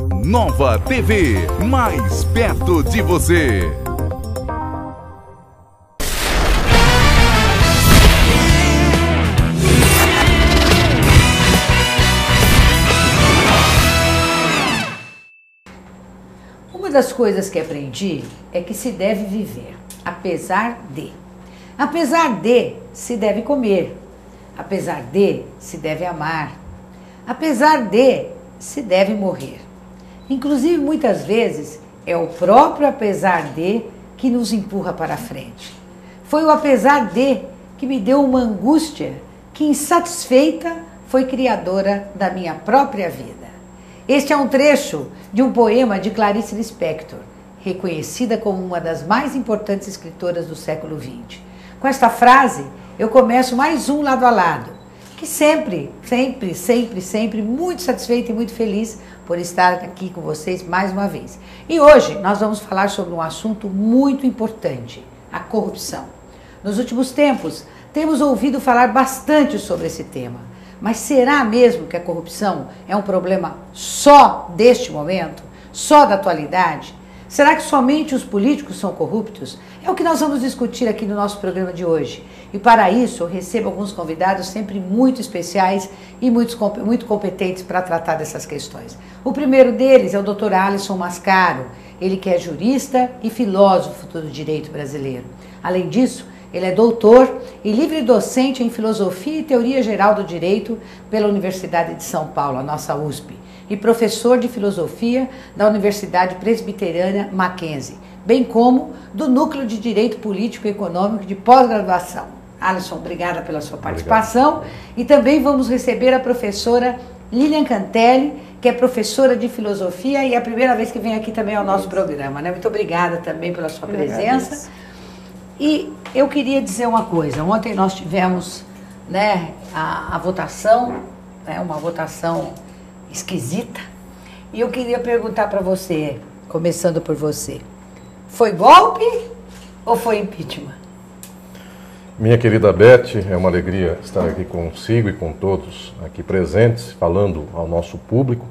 Nova TV, mais perto de você. Uma das coisas que aprendi é que se deve viver, apesar de. Apesar de, se deve comer. Apesar de, se deve amar. Apesar de, se deve morrer. Inclusive, muitas vezes, é o próprio apesar de que nos empurra para a frente. Foi o apesar de que me deu uma angústia que, insatisfeita, foi criadora da minha própria vida. Este é um trecho de um poema de Clarice Lispector, reconhecida como uma das mais importantes escritoras do século XX. Com esta frase, eu começo mais um lado a lado, que sempre muito satisfeita e muito feliz por estar aqui com vocês mais uma vez. E hoje nós vamos falar sobre um assunto muito importante, a corrupção. Nos últimos tempos, temos ouvido falar bastante sobre esse tema. Mas será mesmo que a corrupção é um problema só deste momento? Só da atualidade? Será que somente os políticos são corruptos? É o que nós vamos discutir aqui no nosso programa de hoje. E para isso eu recebo alguns convidados sempre muito especiais e muito competentes para tratar dessas questões. O primeiro deles é o Dr. Alisson Mascaro, ele que é jurista e filósofo do direito brasileiro. Além disso, ele é doutor e livre docente em Filosofia e Teoria Geral do Direito pela Universidade de São Paulo, a nossa USP, e professor de Filosofia da Universidade Presbiteriana Mackenzie, bem como do Núcleo de Direito Político e Econômico de pós-graduação. Alisson, obrigada pela sua participação. Obrigado. E também vamos receber a professora Lilian Cantelli, que é professora de Filosofia e é a primeira vez que vem aqui também ao nosso programa, né? Muito obrigada também pela sua presença. E eu queria dizer uma coisa, ontem nós tivemos, né, a votação, né, uma votação esquisita, e eu queria perguntar para você, começando por você, foi golpe ou foi impeachment? Minha querida Beth, é uma alegria estar aqui consigo e com todos aqui presentes, falando ao nosso público.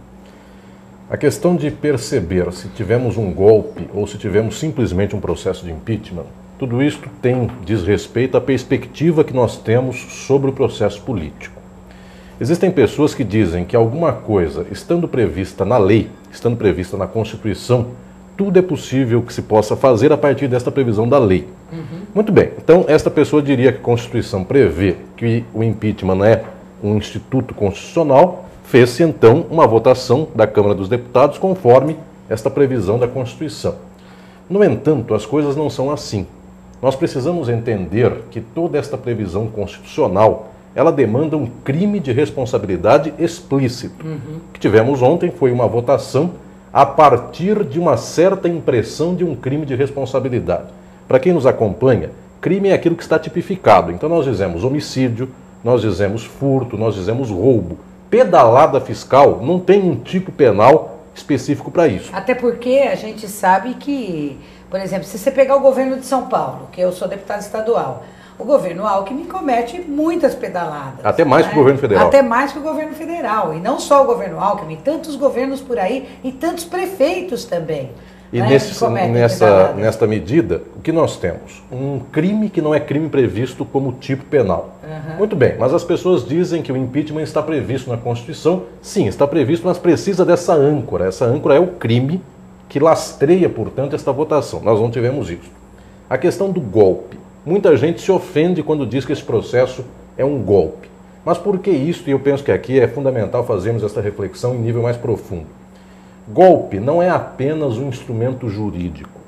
A questão de perceber se tivemos um golpe ou se tivemos simplesmente um processo de impeachment, tudo isso diz respeito à perspectiva que nós temos sobre o processo político. Existem pessoas que dizem que alguma coisa, estando prevista na lei, estando prevista na Constituição, tudo é possível que se possa fazer a partir desta previsão da lei. Muito bem, então esta pessoa diria que a Constituição prevê que o impeachment é um instituto constitucional, fez-se então uma votação da Câmara dos Deputados conforme esta previsão da Constituição. No entanto, as coisas não são assim. Nós precisamos entender que toda esta previsão constitucional, ela demanda um crime de responsabilidade explícito. O que tivemos ontem foi uma votação a partir de uma certa impressão de um crime de responsabilidade. Para quem nos acompanha, crime é aquilo que está tipificado. Então nós dizemos homicídio, nós dizemos furto, nós dizemos roubo. Pedalada fiscal não tem um tipo penal específico para isso. Até porque a gente sabe que, por exemplo, se você pegar o governo de São Paulo, que eu sou deputada estadual, o governo Alckmin comete muitas pedaladas. Até mais que o governo federal. Até mais que o governo federal. E não só o governo Alckmin, tantos governos por aí e tantos prefeitos também. E nesta medida, o que nós temos? Um crime que não é crime previsto como tipo penal. Muito bem, mas as pessoas dizem que o impeachment está previsto na Constituição. Sim, está previsto, mas precisa dessa âncora. Essa âncora é o crime que lastreia, portanto, esta votação. Nós não tivemos isso. A questão do golpe. Muita gente se ofende quando diz que esse processo é um golpe. Mas por que isso? E eu penso que aqui é fundamental fazermos essa reflexão em nível mais profundo. Golpe não é apenas um instrumento jurídico.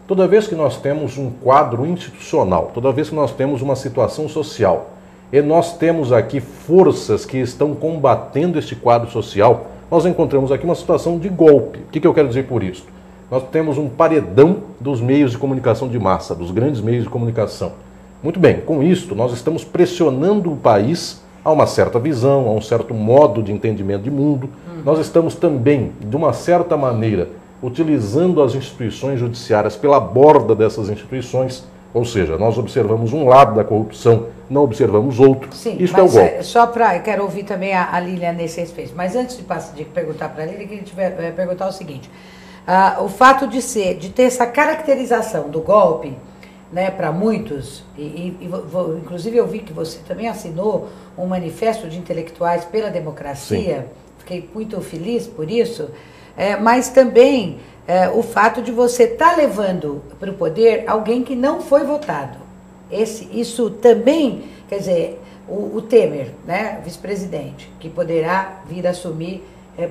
Toda vez que nós temos um quadro institucional, toda vez que nós temos uma situação social, e nós temos aqui forças que estão combatendo este quadro social, nós encontramos aqui uma situação de golpe. O que eu quero dizer por isso? Nós temos um paredão dos meios de comunicação de massa, dos grandes meios de comunicação. Muito bem, com isto nós estamos pressionando o país a uma certa visão, a um certo modo de entendimento de mundo. Nós estamos também, de uma certa maneira, utilizando as instituições judiciárias pela borda dessas instituições. Ou seja, nós observamos um lado da corrupção, não observamos outro. Sim, Isso é o mas golpe. só para... Eu quero ouvir também a Lília nesse respeito. Mas antes de perguntar para a Lília, eu queria perguntar o seguinte. O fato de ter essa caracterização do golpe, né, para muitos, inclusive eu vi que você também assinou um manifesto de intelectuais pela democracia, sim, fiquei muito feliz por isso, mas também o fato de você estar levando para o poder alguém que não foi votado. Isso também, quer dizer, o Temer, né, vice-presidente, que poderá vir assumir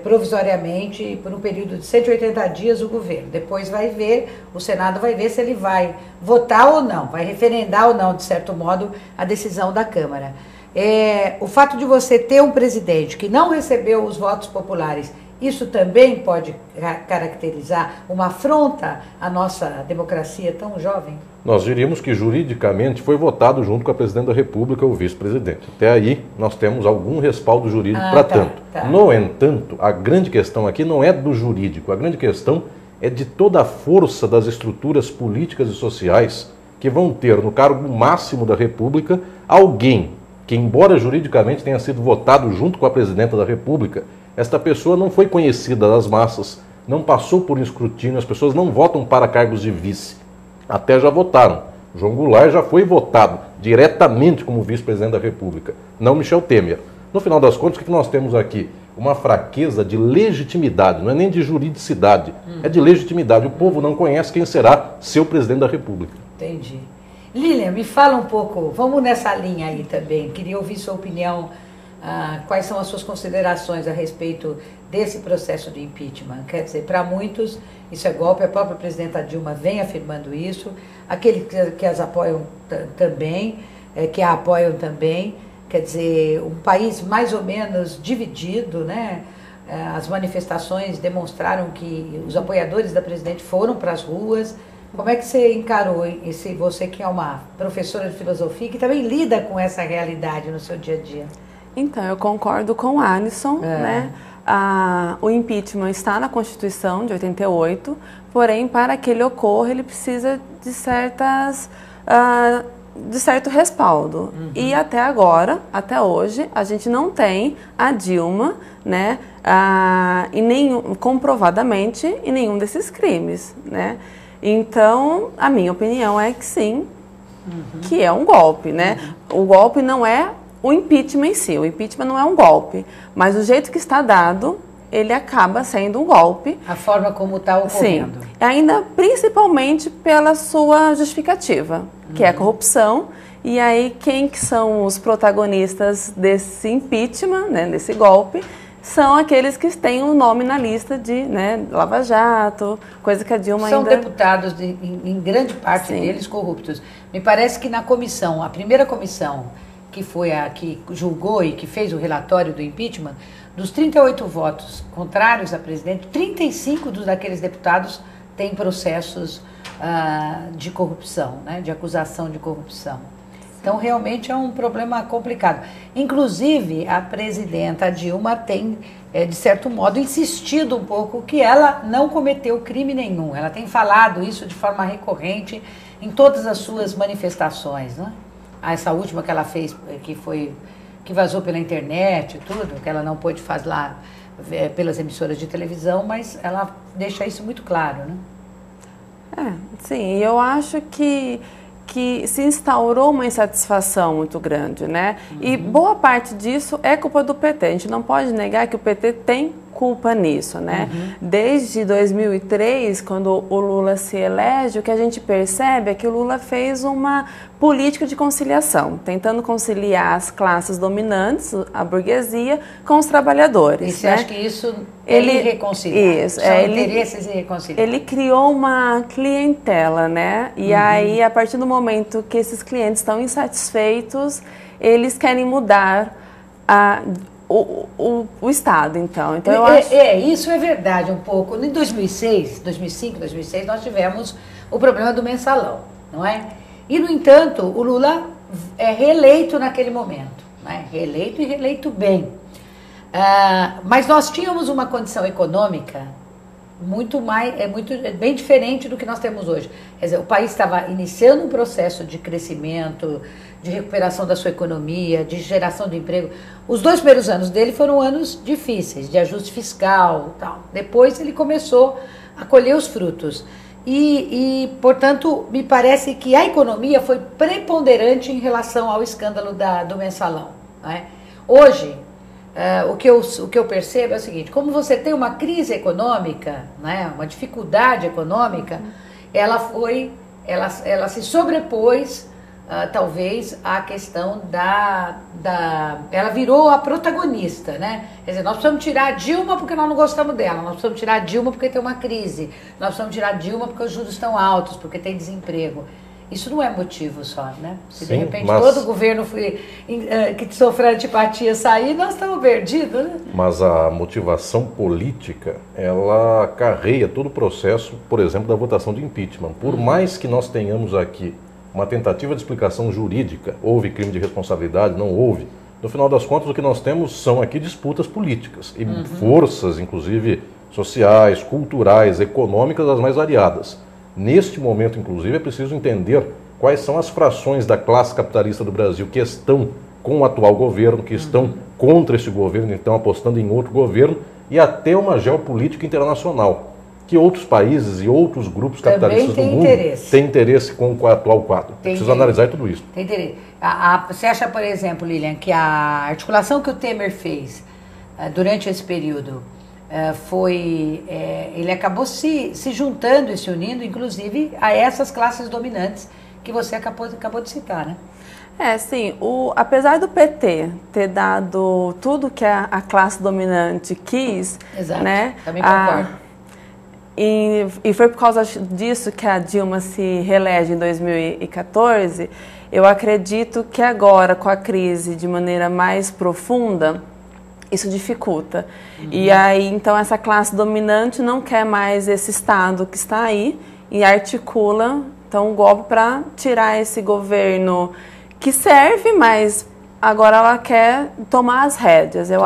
provisoriamente por um período de 180 dias o governo. Depois vai ver, o Senado vai ver se ele vai votar ou não, vai referendar ou não, de certo modo, a decisão da Câmara. O fato de você ter um presidente que não recebeu os votos populares, isso também pode caracterizar uma afronta à nossa democracia tão jovem? Nós diríamos que juridicamente foi votado junto com a presidente da República ou o vice-presidente. Até aí nós temos algum respaldo jurídico para tanto. No entanto, a grande questão aqui não é do jurídico, a grande questão é de toda a força das estruturas políticas e sociais que vão ter no cargo máximo da República alguém que, embora juridicamente tenha sido votado junto com a presidenta da República, esta pessoa não foi conhecida das massas, não passou por um escrutínio, as pessoas não votam para cargos de vice. Até já votaram. João Goulart já foi votado diretamente como vice-presidente da República, não Michel Temer. No final das contas, o que nós temos aqui? Uma fraqueza de legitimidade, não é nem de juridicidade, é de legitimidade. O povo não conhece quem será seu presidente da República. Entendi. Lília, me fala um pouco, vamos nessa linha aí também, queria ouvir sua opinião. Quais são as suas considerações a respeito desse processo de impeachment? Quer dizer, para muitos isso é golpe, a própria presidenta Dilma vem afirmando isso, aqueles que as apoiam também, que a apoiam também, quer dizer, um país mais ou menos dividido, né? As manifestações demonstraram que os apoiadores da presidente foram para as ruas. Como é que você encarou você que é uma professora de filosofia, que também lida com essa realidade no seu dia a dia? Então, eu concordo com o Alisson, né? O impeachment está na Constituição de 88, porém, para que ele ocorra, ele precisa de certo respaldo. Uhum. E até agora, até hoje, a gente não tem a Dilma, né, comprovadamente em nenhum desses crimes, né? Então, a minha opinião é que sim, que é um golpe, né? O golpe não é o impeachment em si, o impeachment não é um golpe, mas o jeito que está dado, ele acaba sendo um golpe. A forma como está ocorrendo. Sim, ainda principalmente pela sua justificativa, que é a corrupção. E aí, quem que são os protagonistas desse impeachment, né, desse golpe? São aqueles que têm um nome na lista de, né, Lava Jato, coisa que a Dilma são ainda... São deputados, em grande parte sim, deles corruptos. Me parece que na comissão, a primeira comissão, que foi a que julgou e que fez o relatório do impeachment, dos 38 votos contrários à presidente, 35 daqueles deputados têm processos de corrupção, né, de acusação de corrupção. Então, realmente é um problema complicado. Inclusive, a presidenta Dilma tem, de certo modo, insistido um pouco que ela não cometeu crime nenhum. Ela tem falado isso de forma recorrente em todas as suas manifestações, né? Essa última que ela fez, que vazou pela internet e tudo, que ela não pôde fazer lá pelas emissoras de televisão, mas ela deixa isso muito claro, né? Sim, eu acho que se instaurou uma insatisfação muito grande, né? E boa parte disso é culpa do PT. A gente não pode negar que o PT tem culpa nisso, né? Desde 2003, quando o Lula se elege, o que a gente percebe é que o Lula fez uma política de conciliação, tentando conciliar as classes dominantes, a burguesia, com os trabalhadores. E você acha que isso ele irreconciliável? Isso, são interesses irreconciliáveis. Ele criou uma clientela, né? E aí, a partir do momento que esses clientes estão insatisfeitos, eles querem mudar o Estado, então eu acho... Isso é verdade um pouco. Em 2005, 2006, nós tivemos o problema do mensalão, não é? E, no entanto, o Lula é reeleito naquele momento, né? Reeleito e reeleito bem. Mas nós tínhamos uma condição econômica é bem diferente do que nós temos hoje. Quer dizer, o país estava iniciando um processo de crescimento, de recuperação da sua economia, de geração de emprego. Os 2 primeiros anos dele foram anos difíceis, de ajuste fiscal e tal. Depois ele começou a colher os frutos. Portanto, me parece que a economia foi preponderante em relação ao escândalo do Mensalão, né? Hoje, o que eu percebo é o seguinte: como você tem uma crise econômica, né, uma dificuldade econômica, ela se sobrepôs, talvez, à questão ela virou a protagonista, né? Quer dizer, nós precisamos tirar a Dilma porque nós não gostamos dela, nós precisamos tirar a Dilma porque tem uma crise, nós precisamos tirar a Dilma porque os juros estão altos, porque tem desemprego. Isso não é motivo só, né? Se de repente todo governo que sofreu antipatia sair, nós estamos perdidos, né? Mas a motivação política, ela carreia todo o processo, por exemplo, da votação de impeachment. Por mais que nós tenhamos aqui uma tentativa de explicação jurídica, houve crime de responsabilidade, não houve, no final das contas o que nós temos são aqui disputas políticas e forças, inclusive sociais, culturais, econômicas, as mais variadas. Neste momento, inclusive, é preciso entender quais são as frações da classe capitalista do Brasil que estão com o atual governo, que estão contra esse governo, então apostando em outro governo, e até uma geopolítica internacional, que outros países e outros grupos capitalistas do mundo têm interesse com o atual quadro. É preciso analisar tudo isso. Tem interesse. Você acha, por exemplo, Lilian, que a articulação que o Temer fez durante esse período ele acabou se juntando e se unindo, inclusive, a essas classes dominantes que você acabou de citar, né? Sim. Apesar do PT ter dado tudo que a classe dominante quis, exato, né? Também concordo. E foi por causa disso que a Dilma se reelege em 2014. Eu acredito que agora, com a crise de maneira mais profunda, isso dificulta. E aí, então, essa classe dominante não quer mais esse Estado que está aí e articula, então, um golpe para tirar esse governo que serve, mas agora ela quer tomar as rédeas. Eu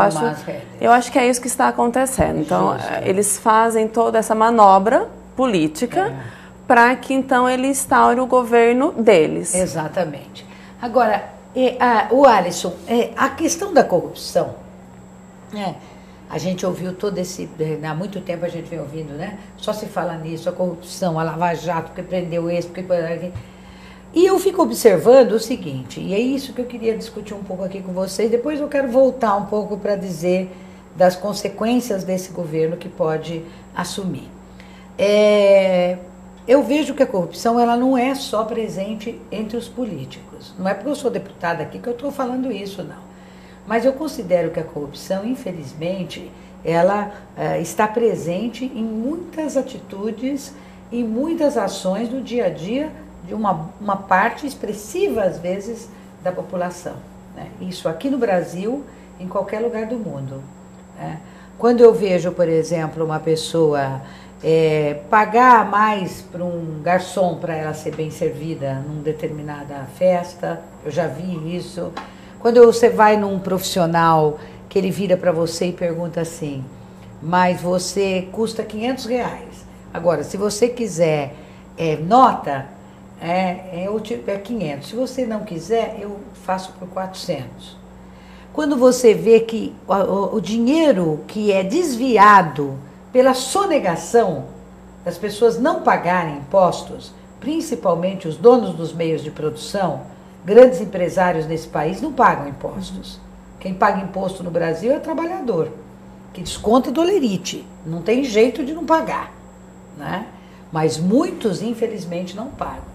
acho que é isso que está acontecendo. Então, eles fazem toda essa manobra política para que, então, ele instaure o governo deles. Exatamente. Agora, o Alisson, a questão da corrupção, a gente ouviu há muito tempo a gente vem ouvindo, né? Só se fala nisso, a corrupção, a Lava Jato, porque prendeu esse, porque... E eu fico observando o seguinte, e é isso que eu queria discutir um pouco aqui com vocês, depois eu quero voltar um pouco para dizer das consequências desse governo que pode assumir. Eu vejo que a corrupção ela não é só presente entre os políticos. Não é porque eu sou deputada aqui que eu estou falando isso, não. Mas eu considero que a corrupção, infelizmente, ela está presente em muitas atitudes, em muitas ações do dia a dia de uma parte expressiva, às vezes, da população, né? Isso aqui no Brasil, em qualquer lugar do mundo, né? Quando eu vejo, por exemplo, uma pessoa pagar mais para um garçom para ela ser bem servida numa determinada festa, eu já vi isso. Quando você vai num profissional que ele vira para você e pergunta assim, mas você custa R$500. Agora, se você quiser nota, é 500. Se você não quiser, eu faço por 400. Quando você vê que o dinheiro que é desviado pela sonegação das pessoas não pagarem impostos, principalmente os donos dos meios de produção, grandes empresários nesse país não pagam impostos. Quem paga imposto no Brasil é o trabalhador, que desconta do olerite. Não tem jeito de não pagar, né? Mas muitos, infelizmente, não pagam.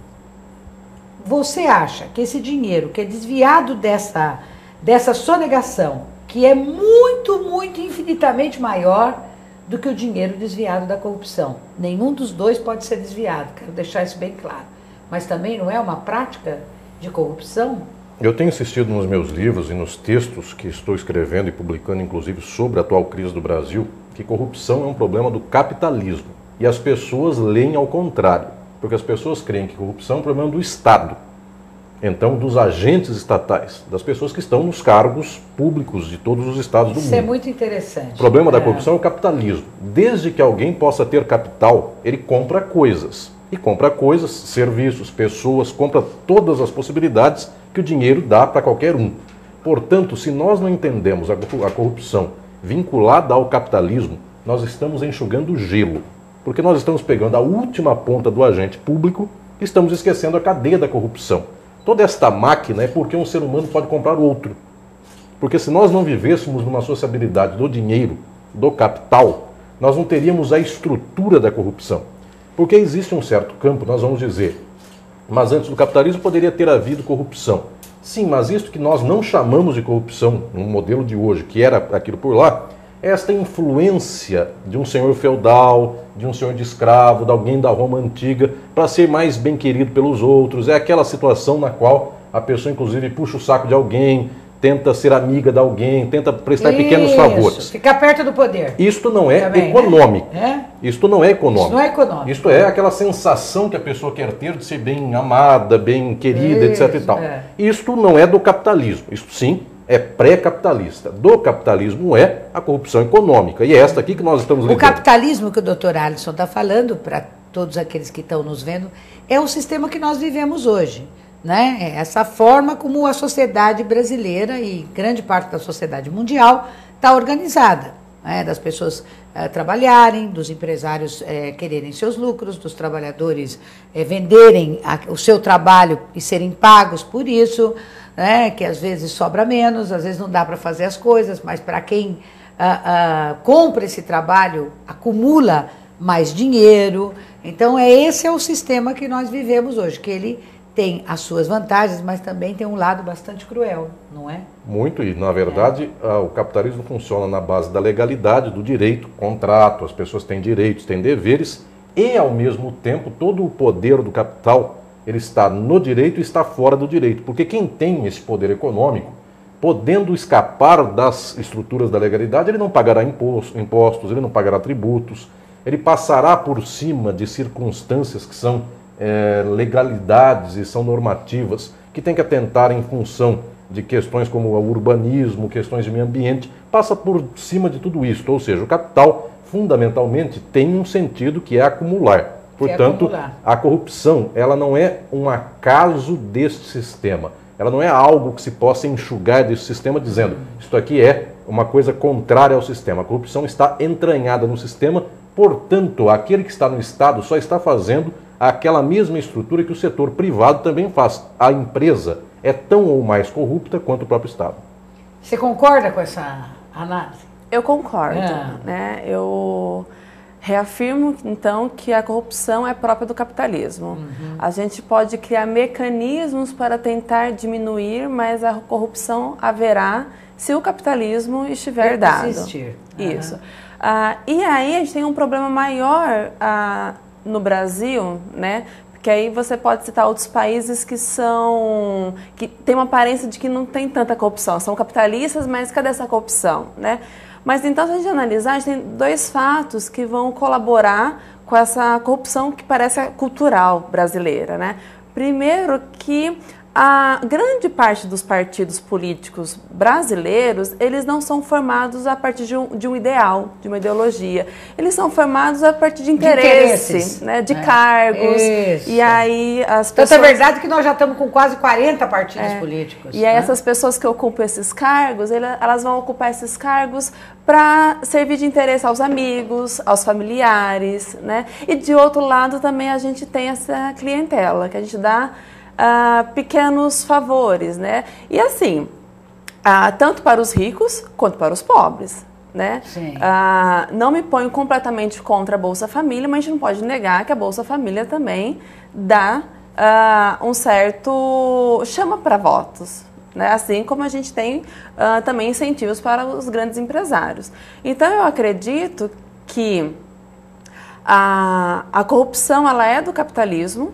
Você acha que esse dinheiro que é desviado dessa sonegação, que é muito, muito, infinitamente maior do que o dinheiro desviado da corrupção? Nenhum dos dois pode ser desviado, quero deixar isso bem claro. Mas também não é uma prática de corrupção? Eu tenho insistido nos meus livros e nos textos que estou escrevendo e publicando, inclusive, sobre a atual crise do Brasil, que corrupção é um problema do capitalismo. E as pessoas leem ao contrário, porque as pessoas creem que corrupção é um problema do Estado. então, dos agentes estatais, das pessoas que estão nos cargos públicos de todos os estados do mundo. Isso é muito interessante. O problema da corrupção é o capitalismo. Desde que alguém possa ter capital, ele compra coisas. E compra coisas, serviços, pessoas, compra todas as possibilidades que o dinheiro dá para qualquer um. Portanto, se nós não entendemos a corrupção vinculada ao capitalismo, nós estamos enxugando gelo. Porque nós estamos pegando a última ponta do agente público e estamos esquecendo a cadeia da corrupção. Toda esta máquina é porque um ser humano pode comprar outro. Porque se nós não vivêssemos numa sociabilidade do dinheiro, do capital, nós não teríamos a estrutura da corrupção. Porque existe um certo campo, nós vamos dizer, mas antes do capitalismo poderia ter havido corrupção. Sim, mas isso que nós não chamamos de corrupção no modelo de hoje, que era aquilo por lá, é esta influência de um senhor feudal, de um senhor de escravo, de alguém da Roma antiga, para ser mais bem querido pelos outros. É aquela situação na qual a pessoa, inclusive, puxa o saco de alguém, tenta ser amiga de alguém, tenta prestar pequenos favores. Ficar perto do poder. Isto não é também, econômico. né? Isto não é econômico. Isso não é econômico. Isto é aquela sensação que a pessoa quer ter de ser bem amada, bem querida, etc. e tal. Isto não é do capitalismo. Isto sim é pré-capitalista. Do capitalismo é a corrupção econômica. E é esta aqui que nós estamos lidando. O capitalismo que o Dr. Alisson está falando, para todos aqueles que estão nos vendo, é o sistema que nós vivemos hoje. Né? É essa forma como a sociedade brasileira e grande parte da sociedade mundial está organizada, né? Das pessoas trabalharem, dos empresários quererem seus lucros, dos trabalhadores venderem o seu trabalho e serem pagos por isso, né? Que às vezes sobra menos, às vezes não dá para fazer as coisas, mas para quem compra esse trabalho, acumula mais dinheiro. Então esse é o sistema que nós vivemos hoje, que ele tem as suas vantagens, mas também tem um lado bastante cruel, não é? Muito, e na verdade o capitalismo funciona na base da legalidade, do direito, contrato, as pessoas têm direitos, têm deveres, e ao mesmo tempo todo o poder do capital, ele está no direito e está fora do direito, porque quem tem esse poder econômico, podendo escapar das estruturas da legalidade, ele não pagará impostos, ele não pagará tributos, ele passará por cima de circunstâncias que são legalidades e são normativas que tem que atentar em função de questões como o urbanismo, questões de meio ambiente, passa por cima de tudo isso. Ou seja, o capital fundamentalmente tem um sentido que é acumular. Portanto, a corrupção ela não é um acaso deste sistema. Ela não é algo que se possa enxugar desse sistema dizendo isto aqui é uma coisa contrária ao sistema. A corrupção está entranhada no sistema, portanto, aquele que está no Estado só está fazendo aquela mesma estrutura que o setor privado também faz. A empresa é tão ou mais corrupta quanto o próprio Estado. Você concorda com essa análise? Eu concordo. Né? Eu reafirmo, então, que a corrupção é própria do capitalismo. A gente pode criar mecanismos para tentar diminuir, mas a corrupção haverá se o capitalismo estiver dado. Existir. Isso. E aí a gente tem um problema maior no Brasil, né? Porque aí você pode citar outros países que tem uma aparência de que não tem tanta corrupção. São capitalistas, mas cadê essa corrupção, né? Mas então, se a gente analisar, a gente tem dois fatos que vão colaborar com essa corrupção que parece cultural brasileira, né? Primeiro que a grande parte dos partidos políticos brasileiros, eles não são formados a partir de um ideal, de uma ideologia. Eles são formados a partir de interesses, né, de cargos. Isso. E aí as pessoas... Tanto é verdade que nós já estamos com quase 40 partidos políticos. E aí essas pessoas que ocupam esses cargos, elas vão ocupar esses cargos para servir de interesse aos amigos, aos familiares, né? E de outro lado também a gente tem essa clientela, que a gente dá pequenos favores, né? E assim, tanto para os ricos quanto para os pobres, né? Não me ponho completamente contra a Bolsa Família, mas a gente não pode negar que a Bolsa Família também dá um certo chama para votos, né? Assim como a gente tem também incentivos para os grandes empresários. Então eu acredito que a corrupção ela é do capitalismo,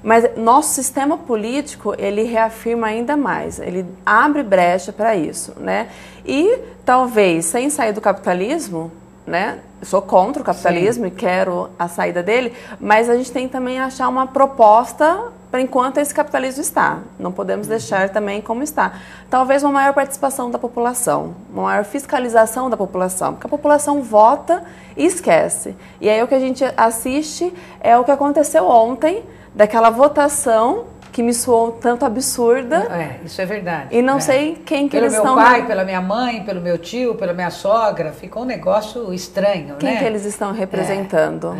mas nosso sistema político, ele reafirma ainda mais, ele abre brecha para isso, né? E talvez, sem sair do capitalismo, né? Sou contra o capitalismo e quero a saída dele, mas a gente tem também achar uma proposta para enquanto esse capitalismo está. Não podemos deixar também como está. Talvez uma maior participação da população, uma maior fiscalização da população, porque a população vota e esquece. E aí o que a gente assiste é o que aconteceu ontem, daquela votação que me soou tanto absurda. Isso é verdade. E não sei quem que eles estão... Pelo meu pai, pela minha mãe, pelo meu tio, pela minha sogra, ficou um negócio estranho, quem né? que eles estão representando.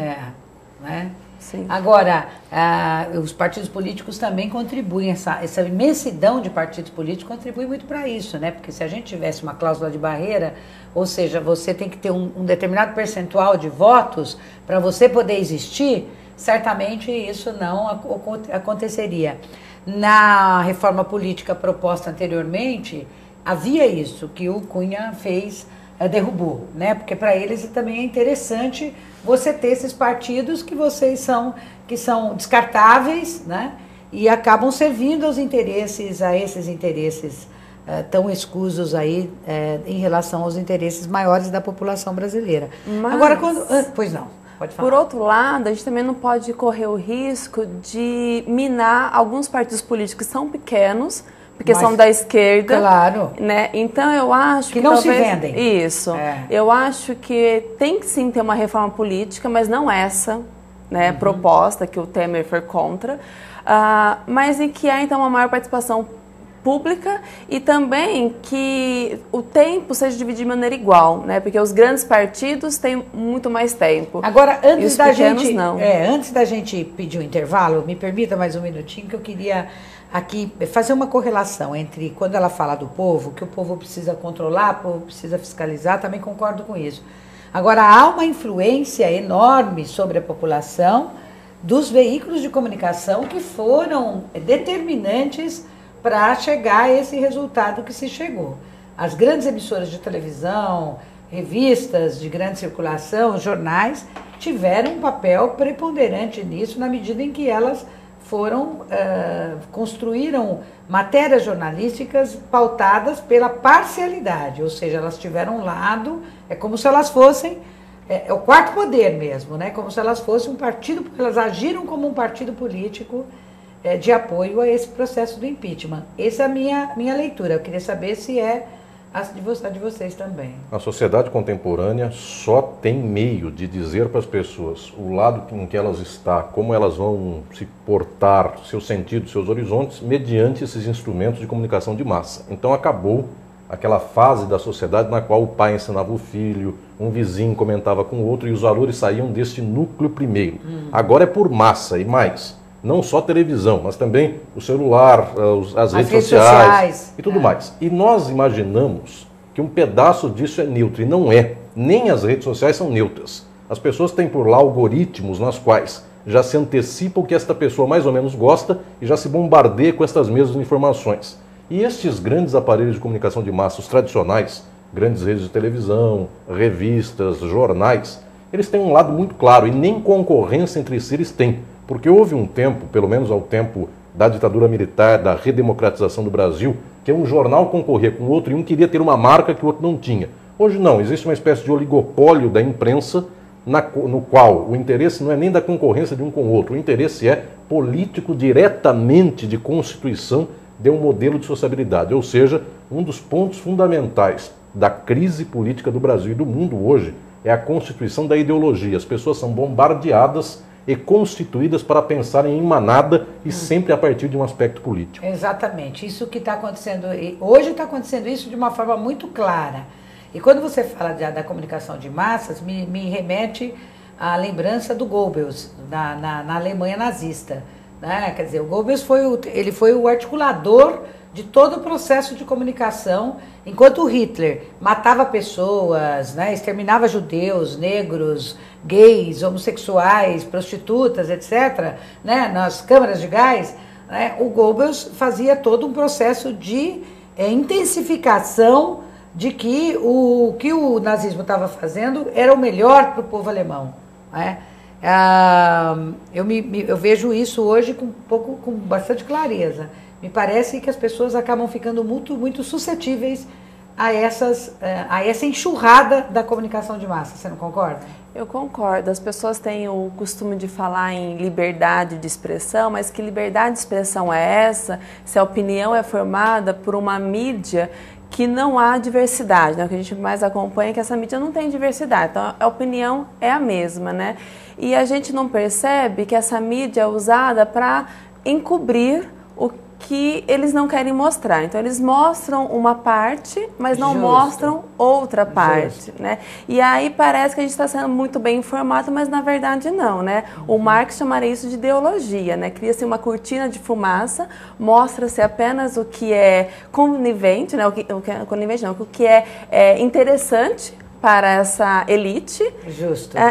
Né? Sim. Agora, os partidos políticos também contribuem, essa imensidão de partidos políticos contribui muito para isso, né? Porque se a gente tivesse uma cláusula de barreira, ou seja, você tem que ter um determinado percentual de votos para você poder existir, certamente isso não aconteceria. Na reforma política proposta anteriormente, havia isso que o Cunha fez, derrubou, né? Porque para eles também é interessante você ter esses partidos que são descartáveis, né? E acabam servindo a esses interesses tão escusos aí em relação aos interesses maiores da população brasileira. Mas... Agora, pois não. Por outro lado, a gente também não pode correr o risco de minar alguns partidos políticos que são pequenos, porque são da esquerda. Claro. Né? Então eu acho que não talvez, se vendem. Isso. Eu acho que tem que sim ter uma reforma política, mas não essa, né, proposta que o Temer foi contra, mas em que há então uma maior participação pública e também que o tempo seja dividido de maneira igual, né? Porque os grandes partidos têm muito mais tempo. Agora, antes da gente pedir um intervalo, me permita mais um minutinho que eu queria aqui fazer uma correlação entre quando ela fala do povo, que o povo precisa controlar, o povo precisa fiscalizar, também concordo com isso. Agora, há uma influência enorme sobre a população dos veículos de comunicação que foram determinantes para chegar a esse resultado que se chegou. As grandes emissoras de televisão, revistas de grande circulação, jornais, tiveram um papel preponderante nisso, na medida em que elas construíram matérias jornalísticas pautadas pela parcialidade, ou seja, elas tiveram um lado, é como se elas fossem, é o quarto poder mesmo, né? Como se elas fossem um partido, porque elas agiram como um partido político de apoio a esse processo do impeachment. Essa é a minha leitura. Eu queria saber se é a de vocês também. A sociedade contemporânea só tem meio de dizer para as pessoas o lado em que elas estão, como elas vão se portar, seus sentidos, seus horizontes, mediante esses instrumentos de comunicação de massa. Então acabou aquela fase da sociedade na qual o pai ensinava o filho, um vizinho comentava com o outro e os valores saíam deste núcleo primeiro. Agora é por massa e mais. Não só televisão, mas também o celular, as redes sociais e tudo mais. E nós imaginamos que um pedaço disso é neutro, e não é. Nem as redes sociais são neutras. As pessoas têm por lá algoritmos nas quais já se antecipa o que esta pessoa mais ou menos gosta e já se bombardeia com estas mesmas informações. E estes grandes aparelhos de comunicação de massa, os tradicionais, grandes redes de televisão, revistas, jornais, eles têm um lado muito claro e nem concorrência entre si eles têm. Porque houve um tempo, pelo menos ao tempo da ditadura militar, da redemocratização do Brasil, que um jornal concorria com o outro e um queria ter uma marca que o outro não tinha. Hoje não, existe uma espécie de oligopólio da imprensa, no qual o interesse não é nem da concorrência de um com o outro, o interesse é político diretamente de constituição de um modelo de sociabilidade. Ou seja, um dos pontos fundamentais da crise política do Brasil e do mundo hoje é a constituição da ideologia. As pessoas são bombardeadas e constituídas para pensarem em manada e sempre a partir de um aspecto político. Exatamente. Isso que está acontecendo, hoje está acontecendo isso de uma forma muito clara. E quando você fala da comunicação de massas, me remete à lembrança do Goebbels, na Alemanha nazista. Né? Quer dizer, o Goebbels foi o articulador de todo o processo de comunicação, enquanto o Hitler matava pessoas, né, exterminava judeus, negros, gays, homossexuais, prostitutas, etc., né, nas câmaras de gás, né, o Goebbels fazia todo um processo de intensificação de que o nazismo estava fazendo era o melhor para o povo alemão. Né? Eu vejo isso hoje com bastante clareza. Me parece que as pessoas acabam ficando muito suscetíveis a essa enxurrada da comunicação de massa. Você não concorda? Eu concordo. As pessoas têm o costume de falar em liberdade de expressão, mas que liberdade de expressão é essa se a opinião é formada por uma mídia que não há diversidade, né? O que a gente mais acompanha é que essa mídia não tem diversidade, então a opinião é a mesma, né? E a gente não percebe que essa mídia é usada para encobrir o que eles não querem mostrar. Então eles mostram uma parte, mas não mostram outra parte, né? E aí parece que a gente está sendo muito bem informado, mas na verdade não, né? O Marx chamaria isso de ideologia, né? Cria-se uma cortina de fumaça, mostra-se apenas o que é conivente, né? O que é interessante para essa elite,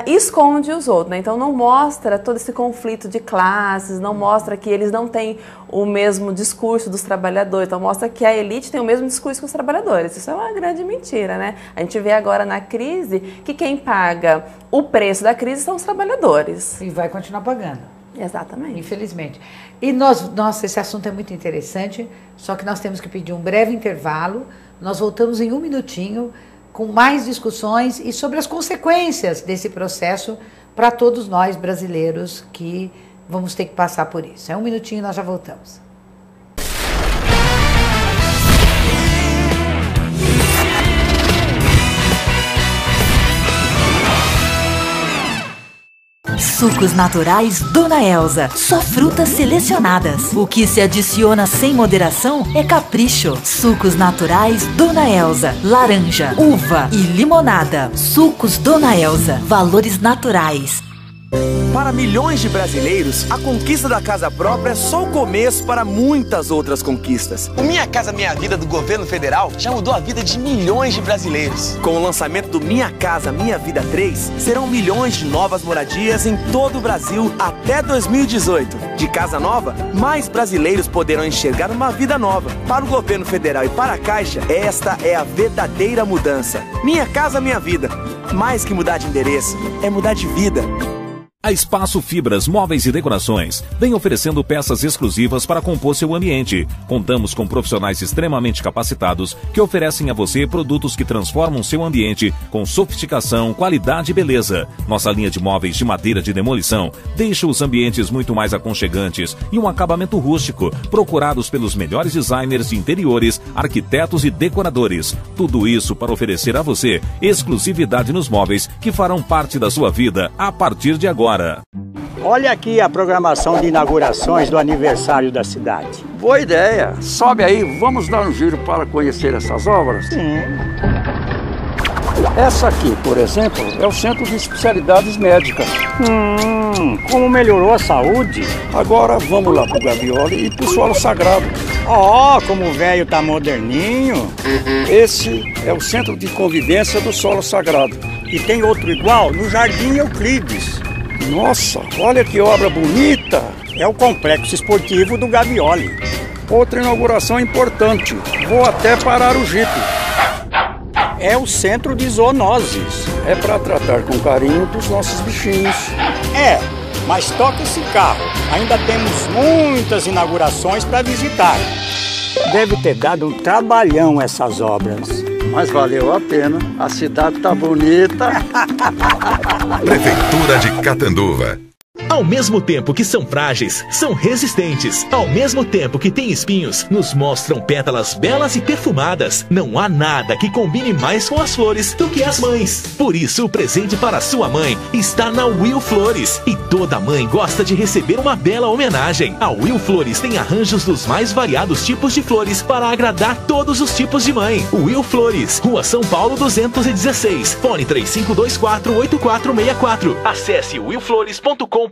esconde os outros, né? Então não mostra todo esse conflito de classes, não mostra que eles não têm o mesmo discurso dos trabalhadores, então mostra que a elite tem o mesmo discurso que os trabalhadores. Isso é uma grande mentira, né? A gente vê agora na crise que quem paga o preço da crise são os trabalhadores. E vai continuar pagando. Exatamente. Infelizmente. E nossa, esse assunto é muito interessante, só que nós temos que pedir um breve intervalo. Nós voltamos em um minutinho com mais discussões e sobre as consequências desse processo para todos nós brasileiros que vamos ter que passar por isso. É um minutinho e nós já voltamos. Sucos naturais Dona Elza. Só frutas selecionadas. O que se adiciona sem moderação é capricho. Sucos naturais Dona Elza. Laranja, uva e limonada. Sucos Dona Elza. Valores naturais. Para milhões de brasileiros, a conquista da casa própria é só o começo para muitas outras conquistas. O Minha Casa Minha Vida do governo federal já mudou a vida de milhões de brasileiros. Com o lançamento do Minha Casa Minha Vida 3, serão milhões de novas moradias em todo o Brasil até 2018. De casa nova, mais brasileiros poderão enxergar uma vida nova. Para o governo federal e para a Caixa, esta é a verdadeira mudança. Minha Casa Minha Vida. Mais que mudar de endereço, é mudar de vida. A Espaço Fibras Móveis e Decorações vem oferecendo peças exclusivas para compor seu ambiente. Contamos com profissionais extremamente capacitados que oferecem a você produtos que transformam seu ambiente com sofisticação, qualidade e beleza. Nossa linha de móveis de madeira de demolição deixa os ambientes muito mais aconchegantes e um acabamento rústico, procurados pelos melhores designers de interiores, arquitetos e decoradores. Tudo isso para oferecer a você exclusividade nos móveis que farão parte da sua vida a partir de agora. Olha aqui a programação de inaugurações do aniversário da cidade. Boa ideia! Sobe aí, vamos dar um giro para conhecer essas obras? Sim. Essa aqui, por exemplo, é o Centro de Especialidades Médicas. Como melhorou a saúde? Agora vamos lá pro Gavioli e pro Solo Sagrado. Ó, como o velho tá moderninho. Esse é o Centro de Convivência do Solo Sagrado. E tem outro igual no Jardim Euclides. Nossa, olha que obra bonita! É o Complexo Esportivo do Gavioli. Outra inauguração importante. Vou até parar o Jeep. É o Centro de Zoonoses. É para tratar com carinho dos nossos bichinhos. É, mas toca esse carro. Ainda temos muitas inaugurações para visitar. Deve ter dado um trabalhão essas obras. Mas valeu a pena. A cidade tá bonita. Prefeitura de Catanduva. Ao mesmo tempo que são frágeis, são resistentes. Ao mesmo tempo que têm espinhos, nos mostram pétalas belas e perfumadas. Não há nada que combine mais com as flores do que as mães. Por isso, o presente para sua mãe está na Will Flores. E toda mãe gosta de receber uma bela homenagem. A Will Flores tem arranjos dos mais variados tipos de flores para agradar todos os tipos de mãe. Will Flores, Rua São Paulo 216, fone 3524-8464. Acesse willflores.com.br.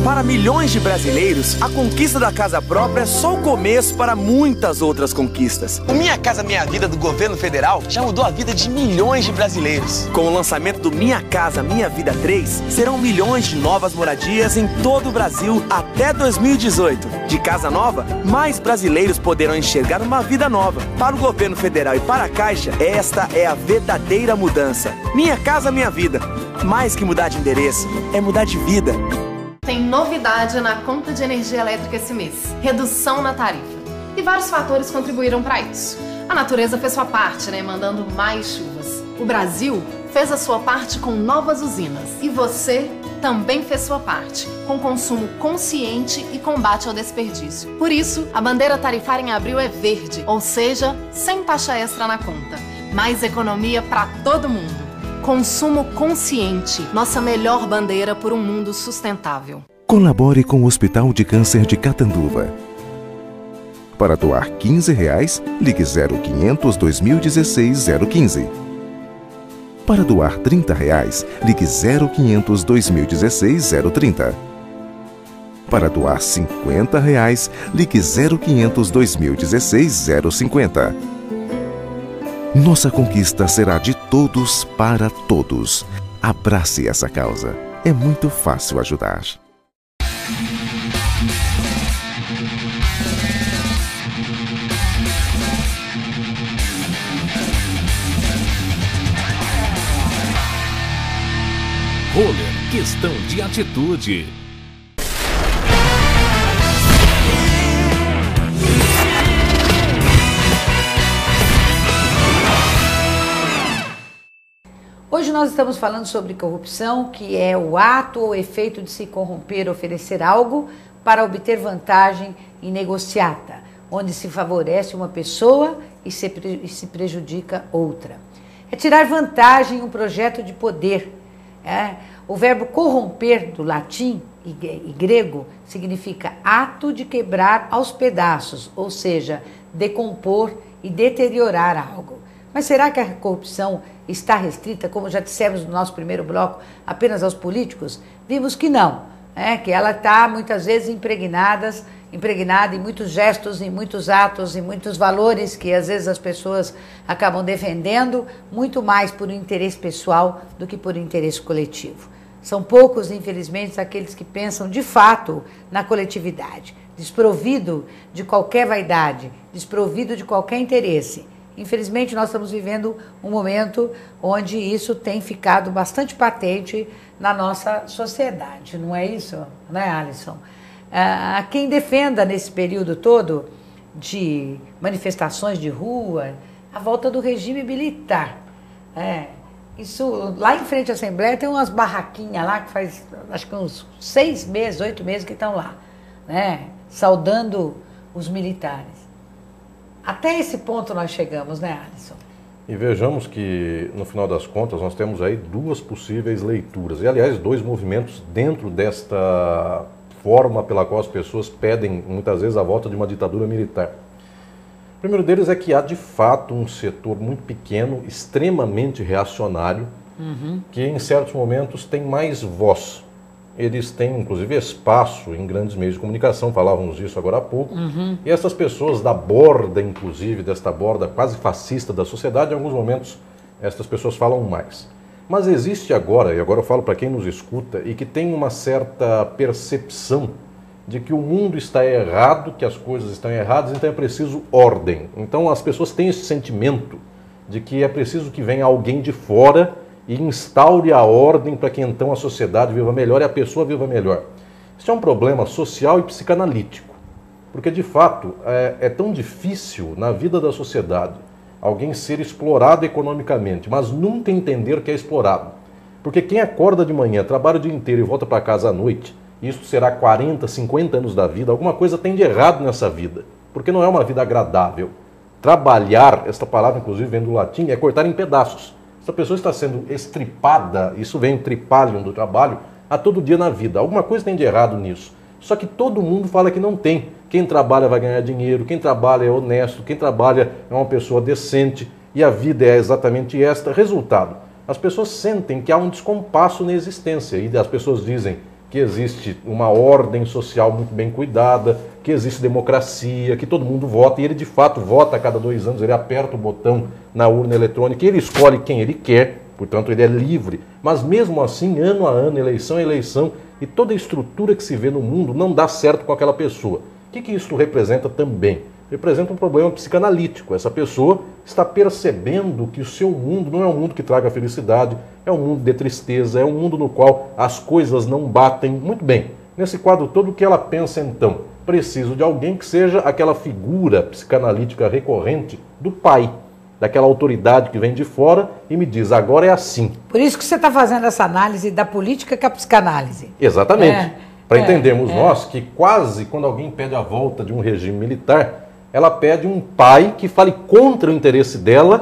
Para milhões de brasileiros, a conquista da casa própria é só o começo para muitas outras conquistas. O Minha Casa Minha Vida do governo federal já mudou a vida de milhões de brasileiros. Com o lançamento do Minha Casa Minha Vida 3, serão milhões de novas moradias em todo o Brasil até 2018. De casa nova, mais brasileiros poderão enxergar uma vida nova. Para o governo federal e para a Caixa, esta é a verdadeira mudança. Minha Casa Minha Vida. Mais que mudar de endereço, é mudar de vida. Tem novidade na conta de energia elétrica esse mês. Redução na tarifa. E vários fatores contribuíram para isso. A natureza fez sua parte, né? Mandando mais chuvas. O Brasil fez a sua parte com novas usinas. E você também fez sua parte, com consumo consciente e combate ao desperdício. Por isso, a bandeira tarifária em abril é verde, ou seja, sem taxa extra na conta. Mais economia para todo mundo. Consumo consciente, nossa melhor bandeira por um mundo sustentável. Colabore com o Hospital de Câncer de Catanduva. Para doar R$15, ligue 0500 2016 015. Para doar R$30, ligue 0500 2016 030. Para doar R$50, ligue 0500 2016 050. Nossa conquista será de todos para todos. Abrace essa causa. É muito fácil ajudar. Roller, questão de atitude. Hoje nós estamos falando sobre corrupção, que é o ato ou efeito de se corromper, oferecer algo para obter vantagem em negociata, onde se favorece uma pessoa e se prejudica outra. É tirar vantagem em um projeto de poder. O verbo corromper, do latim e grego, significa ato de quebrar aos pedaços, ou seja, decompor e deteriorar algo. Mas será que a corrupção está restrita, como já dissemos no nosso primeiro bloco, apenas aos políticos? Vimos que não, que ela está muitas vezes impregnada em muitos gestos, em muitos atos, em muitos valores que às vezes as pessoas acabam defendendo muito mais por interesse pessoal do que por interesse coletivo. São poucos, infelizmente, aqueles que pensam de fato na coletividade, desprovido de qualquer vaidade, desprovido de qualquer interesse. Infelizmente, nós estamos vivendo um momento onde isso tem ficado bastante patente na nossa sociedade, não é isso, né, Alisson? A quem defenda nesse período todo de manifestações de rua, a volta do regime militar. Isso, lá em frente à Assembleia tem umas barraquinhas lá que faz, acho que uns 6 meses, 8 meses que estão lá, saudando os militares. Até esse ponto nós chegamos, né, Alisson? E vejamos que, no final das contas, nós temos aí 2 possíveis leituras. E, aliás, 2 movimentos dentro desta forma pela qual as pessoas pedem, muitas vezes, a volta de uma ditadura militar. O primeiro deles é que há, de fato, um setor muito pequeno, extremamente reacionário, que, em certos momentos, tem mais voz. Eles têm, inclusive, espaço em grandes meios de comunicação, falávamos disso agora há pouco, e essas pessoas da borda, inclusive, desta borda quase fascista da sociedade, em alguns momentos, essas pessoas falam mais. Mas existe agora, e agora eu falo para quem nos escuta, e que tem uma certa percepção de que o mundo está errado, que as coisas estão erradas, então é preciso ordem. Então as pessoas têm esse sentimento de que é preciso que venha alguém de fora e instaure a ordem para que então a sociedade viva melhor e a pessoa viva melhor. Isso é um problema social e psicanalítico, porque de fato é tão difícil na vida da sociedade alguém ser explorado economicamente, mas nunca entender que é explorado. Porque quem acorda de manhã, trabalha o dia inteiro e volta para casa à noite, isso será 40, 50 anos da vida, alguma coisa tem de errado nessa vida, porque não é uma vida agradável. Trabalhar, esta palavra inclusive vem do latim, é cortar em pedaços. Essa pessoa está sendo estripada, isso vem o tripalium do trabalho, a todo dia na vida. Alguma coisa tem de errado nisso. Só que todo mundo fala que não tem. Quem trabalha vai ganhar dinheiro, quem trabalha é honesto, quem trabalha é uma pessoa decente, e a vida é exatamente esta. Resultado, as pessoas sentem que há um descompasso na existência, e as pessoas dizem que existe uma ordem social muito bem cuidada, que existe democracia, que todo mundo vota, e ele de fato vota a cada 2 anos, ele aperta o botão na urna eletrônica, e ele escolhe quem ele quer, portanto ele é livre, mas mesmo assim, ano a ano, eleição a eleição, e toda a estrutura que se vê no mundo não dá certo com aquela pessoa. O que isso representa também? Representa um problema psicanalítico. Essa pessoa está percebendo que o seu mundo não é um mundo que traga felicidade, é um mundo de tristeza, é um mundo no qual as coisas não batem. Muito bem, nesse quadro todo, o que ela pensa então? preciso de alguém que seja aquela figura psicanalítica recorrente do pai, daquela autoridade que vem de fora e me diz, agora é assim. Por isso que você está fazendo essa análise da política com a psicanálise. Exatamente. Para entendermos nós que quase quando alguém pede a volta de um regime militar, ela pede um pai que fale contra o interesse dela,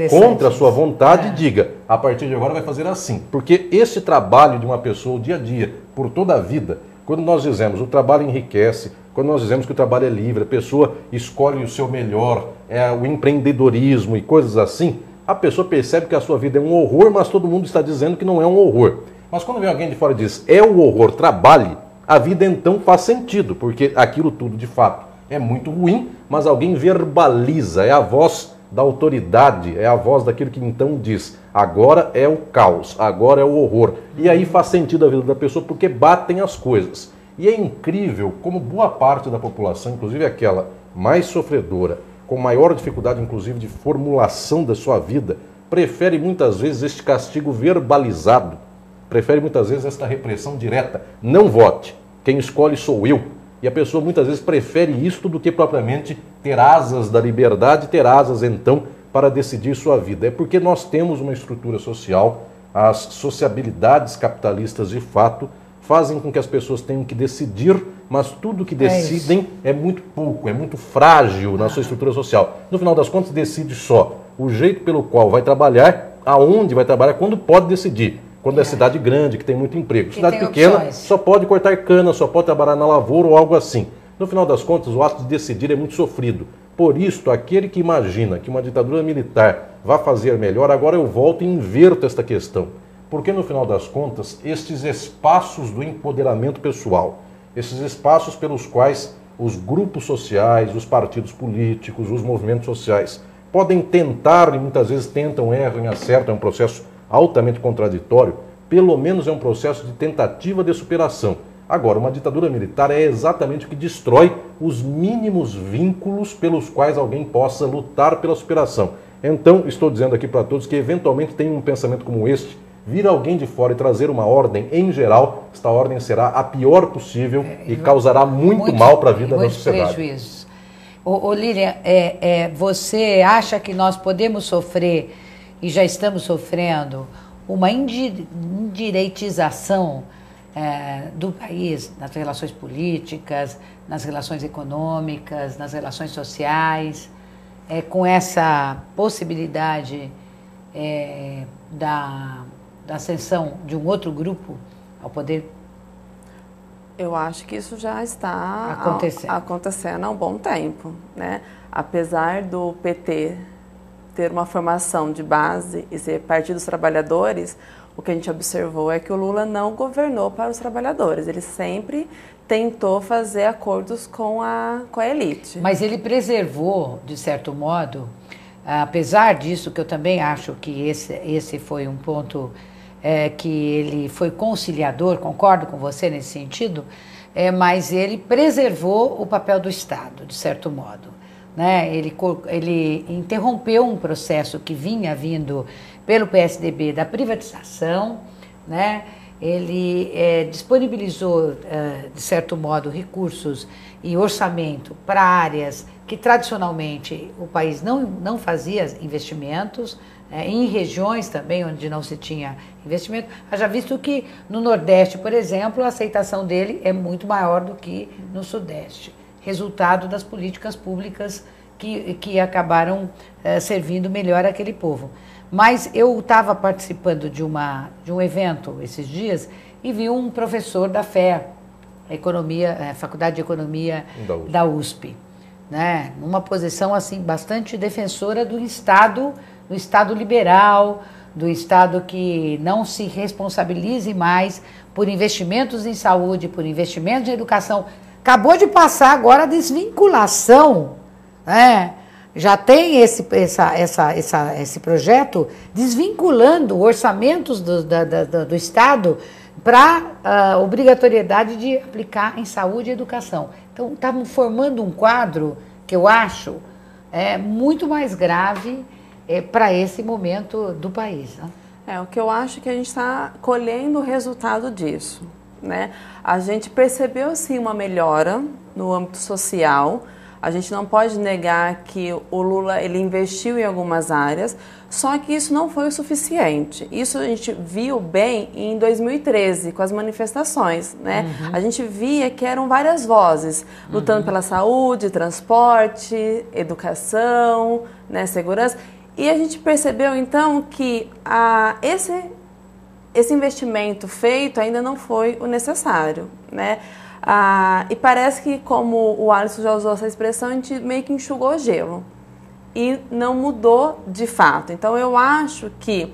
contra a sua vontade e diga, a partir de agora vai fazer assim. Porque esse trabalho de uma pessoa, o dia a dia, por toda a vida, quando nós dizemos o trabalho enriquece, quando nós dizemos que o trabalho é livre, a pessoa escolhe o seu melhor, o empreendedorismo e coisas assim, a pessoa percebe que a sua vida é um horror, mas todo mundo está dizendo que não é um horror. Mas quando vem alguém de fora e diz, é o horror, trabalhe, a vida então faz sentido, porque aquilo tudo de fato é muito ruim, mas alguém verbaliza, é a voz da autoridade, é a voz daquilo que então diz, agora é o caos, agora é o horror. E aí faz sentido a vida da pessoa porque batem as coisas. E é incrível como boa parte da população, inclusive aquela mais sofredora, com maior dificuldade inclusive de formulação da sua vida, prefere muitas vezes este castigo verbalizado, prefere muitas vezes esta repressão direta. Não vote, quem escolhe sou eu. E a pessoa muitas vezes prefere isto do que propriamente ter asas da liberdade, ter asas então para decidir sua vida. É porque nós temos uma estrutura social, as sociabilidades capitalistas de fato fazem com que as pessoas tenham que decidir, mas tudo que decidem é muito pouco, é muito frágil na sua estrutura social. No final das contas decide só o jeito pelo qual vai trabalhar, aonde vai trabalhar, quando pode decidir. Quando é cidade grande, que tem muito emprego. Cidade pequena, opções. Só pode cortar cana, só pode trabalhar na lavoura ou algo assim. No final das contas, o ato de decidir é muito sofrido. Por isso, aquele que imagina que uma ditadura militar vai fazer melhor, agora eu volto e inverto esta questão. Porque, no final das contas, estes espaços do empoderamento pessoal, esses espaços pelos quais os grupos sociais, os partidos políticos, os movimentos sociais podem tentar, e muitas vezes tentam, erram e acertam, é um processo altamente contraditório, pelo menos é um processo de tentativa de superação. Agora, uma ditadura militar é exatamente o que destrói os mínimos vínculos pelos quais alguém possa lutar pela superação. Então, estou dizendo aqui para todos que eventualmente tem um pensamento como este, vir alguém de fora e trazer uma ordem, em geral, esta ordem será a pior possível e causará muito mal para a vida da sociedade. Prejuízos. Lilian, você acha que nós podemos sofrer, e já estamos sofrendo, uma indireitização do país nas relações políticas, nas relações econômicas, nas relações sociais, com essa possibilidade da ascensão de um outro grupo ao poder? Eu acho que isso já está acontecendo há um bom tempo, né? Apesar do PT ter uma formação de base e ser Partido dos Trabalhadores, o que a gente observou é que o Lula não governou para os trabalhadores. Ele sempre tentou fazer acordos com a elite. Mas ele preservou, de certo modo, apesar disso, que eu também acho que esse foi um ponto que ele foi conciliador, concordo com você nesse sentido, mas ele preservou o papel do Estado, de certo modo. Né? Ele interrompeu um processo que vinha vindo pelo PSDB da privatização, né? Ele disponibilizou, de certo modo, recursos e orçamento para áreas que tradicionalmente o país não fazia investimentos, em regiões também onde não se tinha investimento. Haja visto que no Nordeste, por exemplo, a aceitação dele é muito maior do que no Sudeste, resultado das políticas públicas que acabaram servindo melhor àquele povo. Mas eu estava participando de um evento esses dias e vi um professor da FEA, Faculdade de Economia da USP, né? Numa posição assim bastante defensora do Estado liberal, do Estado que não se responsabilize mais por investimentos em saúde, por investimentos em educação. Acabou de passar agora a desvinculação, né? Já tem esse projeto desvinculando orçamentos do Estado para obrigatoriedade de aplicar em saúde e educação. Então, estamos formando um quadro que eu acho muito mais grave para esse momento do país. Né? O que eu acho que a gente está colhendo o resultado disso. né? A gente percebeu sim uma melhora no âmbito social. A gente não pode negar que o Lula ele investiu em algumas áreas, só que isso não foi o suficiente. Isso a gente viu bem em 2013, com as manifestações, né? A gente via que eram várias vozes, lutando pela saúde, transporte, educação, né, segurança. E a gente percebeu, então, que esse investimento feito ainda não foi o necessário, né? E parece que, como o Alisson já usou essa expressão, a gente meio que enxugou gelo e não mudou de fato. Então, eu acho que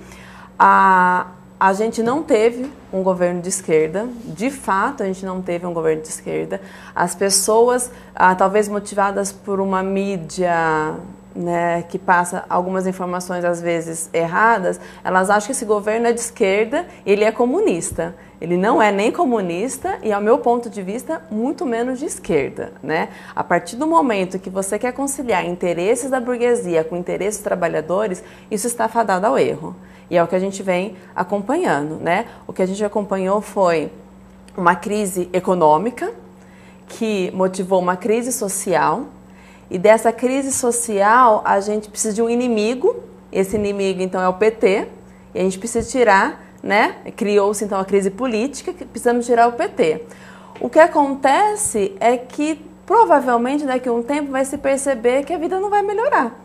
a gente não teve um governo de esquerda, de fato a gente não teve um governo de esquerda. As pessoas, talvez motivadas por uma mídia, né, que passa algumas informações às vezes erradas, elas acham que esse governo é de esquerda e ele é comunista. Ele não é nem comunista e, ao meu ponto de vista, muito menos de esquerda, né? A partir do momento que você quer conciliar interesses da burguesia com interesses dos trabalhadores, isso está fadado ao erro. E é o que a gente vem acompanhando, né? O que a gente acompanhou foi uma crise econômica que motivou uma crise social. E dessa crise social, a gente precisa de um inimigo. Esse inimigo, então, é o PT. E a gente precisa tirar, né? Criou-se, então, a crise política, que precisamos tirar o PT. O que acontece é que, provavelmente, daqui a um tempo, vai se perceber que a vida não vai melhorar.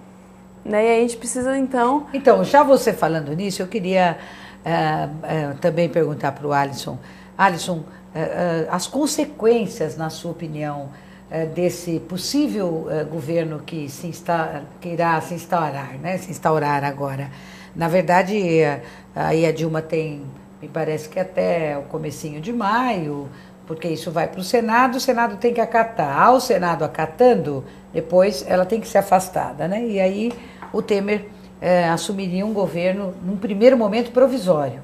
Né? E aí a gente precisa, então... Então, já você falando nisso, eu queria também perguntar para o Alisson. Alisson, as consequências, na sua opinião, desse possível governo que irá se instaurar, né? Se instaurar agora. Na verdade, aí a Dilma tem, me parece que até o comecinho de maio, porque isso vai para o Senado tem que acatar. Ao Senado acatando, depois ela tem que ser afastada, né? E aí o Temer assumiria um governo, num primeiro momento, provisório.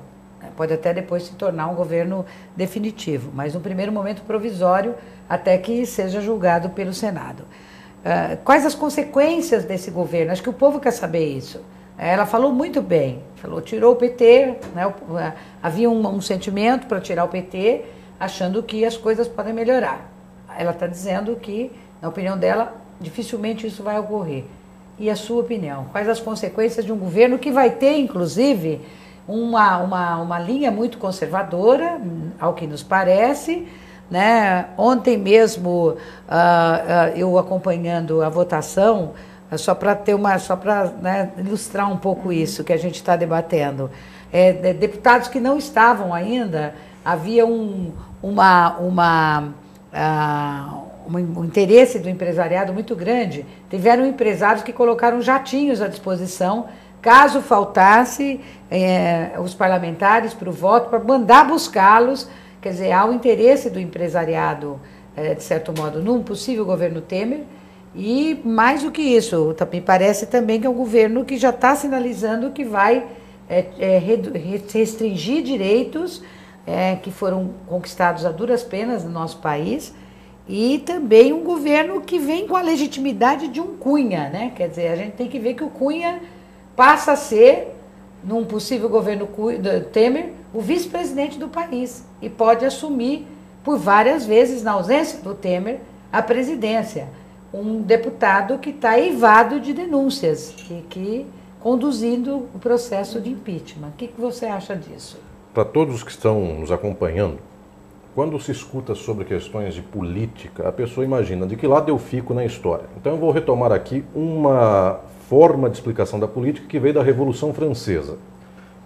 Pode até depois se tornar um governo definitivo, mas no primeiro momento provisório, até que seja julgado pelo Senado. Quais as consequências desse governo? Acho que o povo quer saber isso. Ela falou muito bem, tirou o PT, né? Havia um sentimento para tirar o PT, achando que as coisas podem melhorar. Ela está dizendo que, na opinião dela, dificilmente isso vai ocorrer. E a sua opinião? Quais as consequências de um governo que vai ter, inclusive, uma linha muito conservadora, ao que nos parece, né? Ontem mesmo, eu acompanhando a votação, só para né, ilustrar um pouco isso que a gente está debatendo, deputados que não estavam ainda, havia um interesse do empresariado muito grande. Tiveram empresários que colocaram jatinhos à disposição, caso faltasse os parlamentares para o voto, para mandar buscá-los. Quer dizer, há o interesse do empresariado, de certo modo, num possível governo Temer. E mais do que isso, me parece também que é um governo que já está sinalizando que vai restringir direitos que foram conquistados a duras penas no nosso país, e também um governo que vem com a legitimidade de um Cunha, né? Quer dizer, a gente tem que ver que o Cunha passa a ser, num possível governo Temer, o vice-presidente do país e pode assumir por várias vezes, na ausência do Temer, a presidência. Um deputado que está eivado de denúncias e que conduzindo o processo de impeachment. O que você acha disso? Para todos os que estão nos acompanhando, quando se escuta sobre questões de política, a pessoa imagina de que lado eu fico na história. Então eu vou retomar aqui uma forma de explicação da política que veio da Revolução Francesa.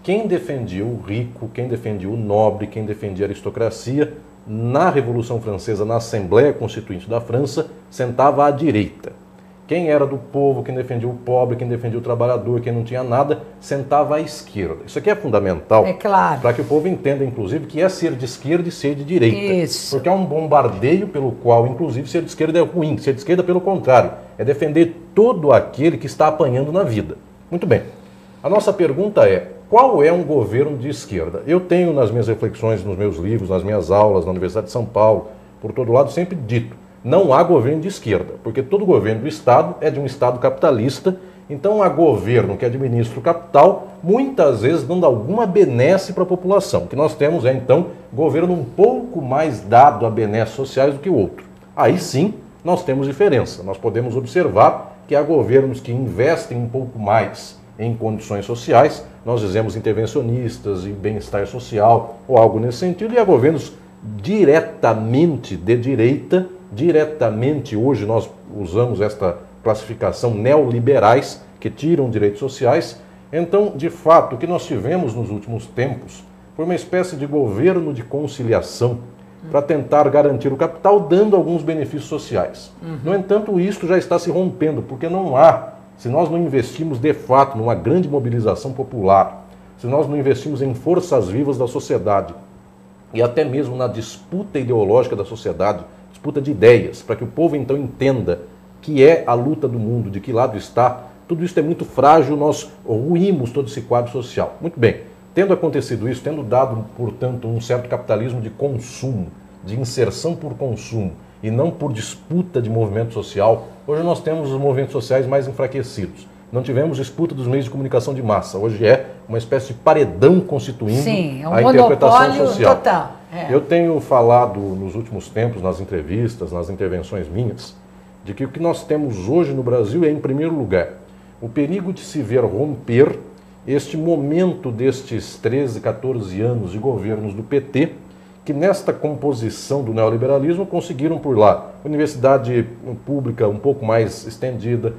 Quem defendia o rico, quem defendia o nobre, quem defendia a aristocracia, na Revolução Francesa, na Assembleia Constituinte da França, sentava à direita. Quem era do povo, quem defendia o pobre, quem defendia o trabalhador, quem não tinha nada, sentava à esquerda. Isso aqui é fundamental, claro, para que o povo entenda, inclusive, que é ser de esquerda e ser de direita. Isso. Porque é um bombardeio pelo qual, inclusive, ser de esquerda é ruim. Ser de esquerda, pelo contrário, é defender todo aquele que está apanhando na vida. Muito bem. A nossa pergunta é: qual é um governo de esquerda? Eu tenho nas minhas reflexões, nos meus livros, nas minhas aulas, na Universidade de São Paulo, por todo lado, sempre dito, não há governo de esquerda, porque todo governo do Estado é de um Estado capitalista Então há governo que administra o capital, muitas vezes dando alguma benesse para a população. O que nós temos é, então, governo um pouco mais dado a benesses sociais do que o outro. Aí sim, nós temos diferença. Nós podemos observar que há governos que investem um pouco mais em condições sociais, nós dizemos intervencionistas e bem-estar social ou algo nesse sentido, e há governos diretamente de direita, diretamente, hoje nós usamos esta classificação, neoliberais, que tiram direitos sociais. Então, de fato, o que nós tivemos nos últimos tempos foi uma espécie de governo de conciliação para tentar garantir o capital, dando alguns benefícios sociais. No entanto, isso já está se rompendo, porque não há, se nós não investimos de fato numa grande mobilização popular, se nós não investimos em forças vivas da sociedade e até mesmo na disputa ideológica da sociedade, disputa de ideias, para que o povo então entenda que é a luta do mundo, de que lado está, tudo isso é muito frágil, nós ruímos todo esse quadro social. Muito bem, tendo acontecido isso, tendo dado, portanto, um certo capitalismo de consumo, de inserção por consumo, e não por disputa de movimento social, hoje nós temos os movimentos sociais mais enfraquecidos. Não tivemos disputa dos meios de comunicação de massa, hoje é uma espécie de paredão constituindo a interpretação social. Total. Eu tenho falado nos últimos tempos, nas entrevistas, nas intervenções minhas, de que o que nós temos hoje no Brasil é, em primeiro lugar, o perigo de se ver romper este momento destes 13, 14 anos de governos do PT, que nesta composição do neoliberalismo conseguiram por lá universidade pública um pouco mais estendida,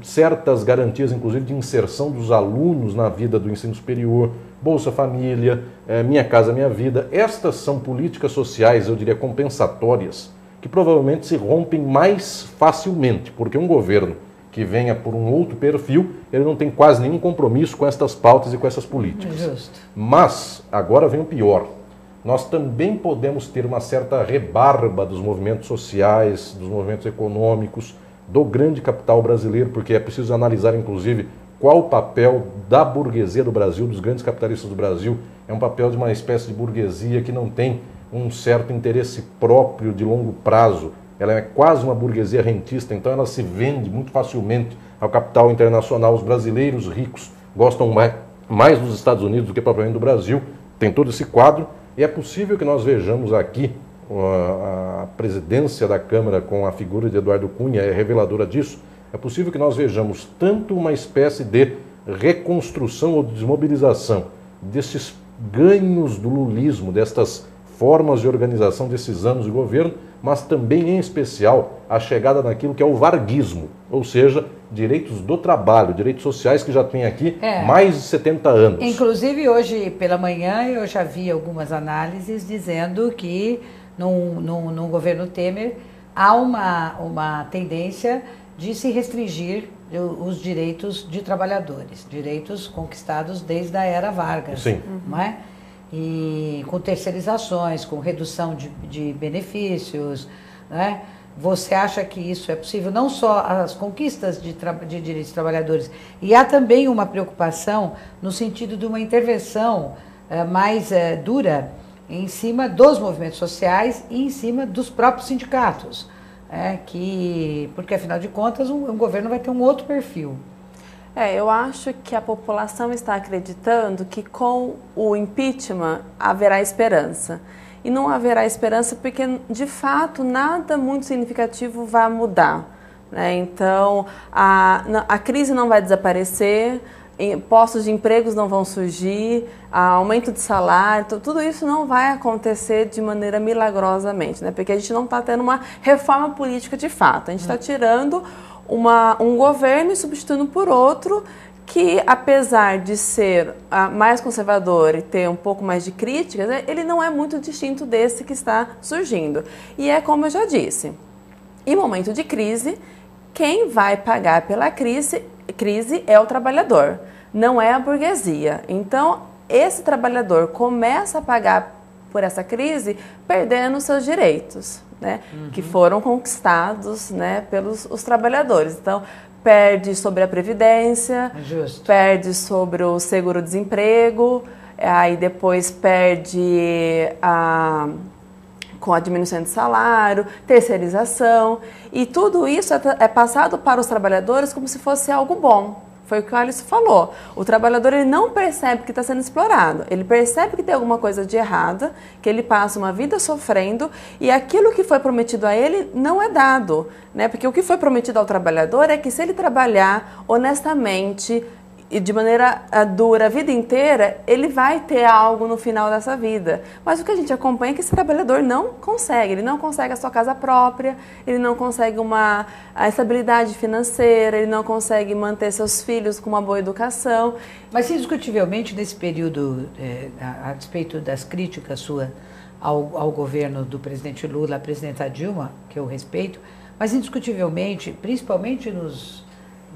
certas garantias, inclusive, de inserção dos alunos na vida do ensino superior, Bolsa Família, Minha Casa Minha Vida. Estas são políticas sociais, eu diria, compensatórias, que provavelmente se rompem mais facilmente, porque um governo que venha por um outro perfil, ele não tem quase nenhum compromisso com estas pautas e com essas políticas. Justo. Mas, agora vem o pior, nós também podemos ter uma certa rebarba dos movimentos sociais, dos movimentos econômicos, do grande capital brasileiro, porque é preciso analisar, inclusive, qual o papel da burguesia do Brasil, dos grandes capitalistas do Brasil. É um papel de uma espécie de burguesia que não tem um certo interesse próprio de longo prazo. Ela é quase uma burguesia rentista, então ela se vende muito facilmente ao capital internacional. Os brasileiros ricos gostam mais dos Estados Unidos do que propriamente do Brasil. Tem todo esse quadro, e é possível que nós vejamos aqui a presidência da Câmara com a figura de Eduardo Cunha é reveladora disso. É possível que nós vejamos tanto uma espécie de reconstrução ou desmobilização desses ganhos do lulismo, destas formas de organização desses anos de governo, mas também, em especial, a chegada naquilo que é o varguismo, ou seja, direitos do trabalho, direitos sociais que já tem aqui mais de 70 anos. Inclusive, hoje pela manhã eu já vi algumas análises dizendo que no governo Temer há uma tendência de se restringir os direitos de trabalhadores, direitos conquistados desde a era Vargas. Sim. Não é? E com terceirizações, com redução de benefícios, né? Você acha que isso é possível? Não só as conquistas de direitos de trabalhadores, e há também uma preocupação no sentido de uma intervenção mais dura em cima dos movimentos sociais e em cima dos próprios sindicatos, porque afinal de contas um governo vai ter um outro perfil. Eu acho que a população está acreditando que com o impeachment haverá esperança. E não haverá esperança porque, de fato, nada muito significativo vai mudar, né? Então, a crise não vai desaparecer, postos de empregos não vão surgir, aumento de salário, tudo isso não vai acontecer de maneira milagrosamente, né? Porque a gente não está tendo uma reforma política de fato, a gente está tirando um governo e substituindo por outro que, apesar de ser mais conservador e ter um pouco mais de críticas, ele não é muito distinto desse que está surgindo. E é como eu já disse, em momento de crise, quem vai pagar pela crise é o trabalhador, não é a burguesia. Então, esse trabalhador começa a pagar por essa crise perdendo seus direitos, né? Que foram conquistados, né, pelos os trabalhadores. Então, perde sobre a Previdência, perde sobre o seguro-desemprego, aí depois perde com a diminuição de salário, terceirização, e tudo isso é passado para os trabalhadores como se fosse algo bom. Foi o que o Alisson falou. O trabalhador ele não percebe que está sendo explorado. Ele percebe que tem alguma coisa de errada, que ele passa uma vida sofrendo e aquilo que foi prometido a ele não é dado, né? Porque o que foi prometido ao trabalhador é que se ele trabalhar honestamente e de maneira dura a vida inteira, ele vai ter algo no final dessa vida. Mas o que a gente acompanha é que esse trabalhador não consegue. Ele não consegue a sua casa própria, ele não consegue a estabilidade financeira, ele não consegue manter seus filhos com uma boa educação. Mas indiscutivelmente, nesse período, a despeito das críticas suas ao governo do presidente Lula, à presidenta Dilma, que eu respeito, mas indiscutivelmente, principalmente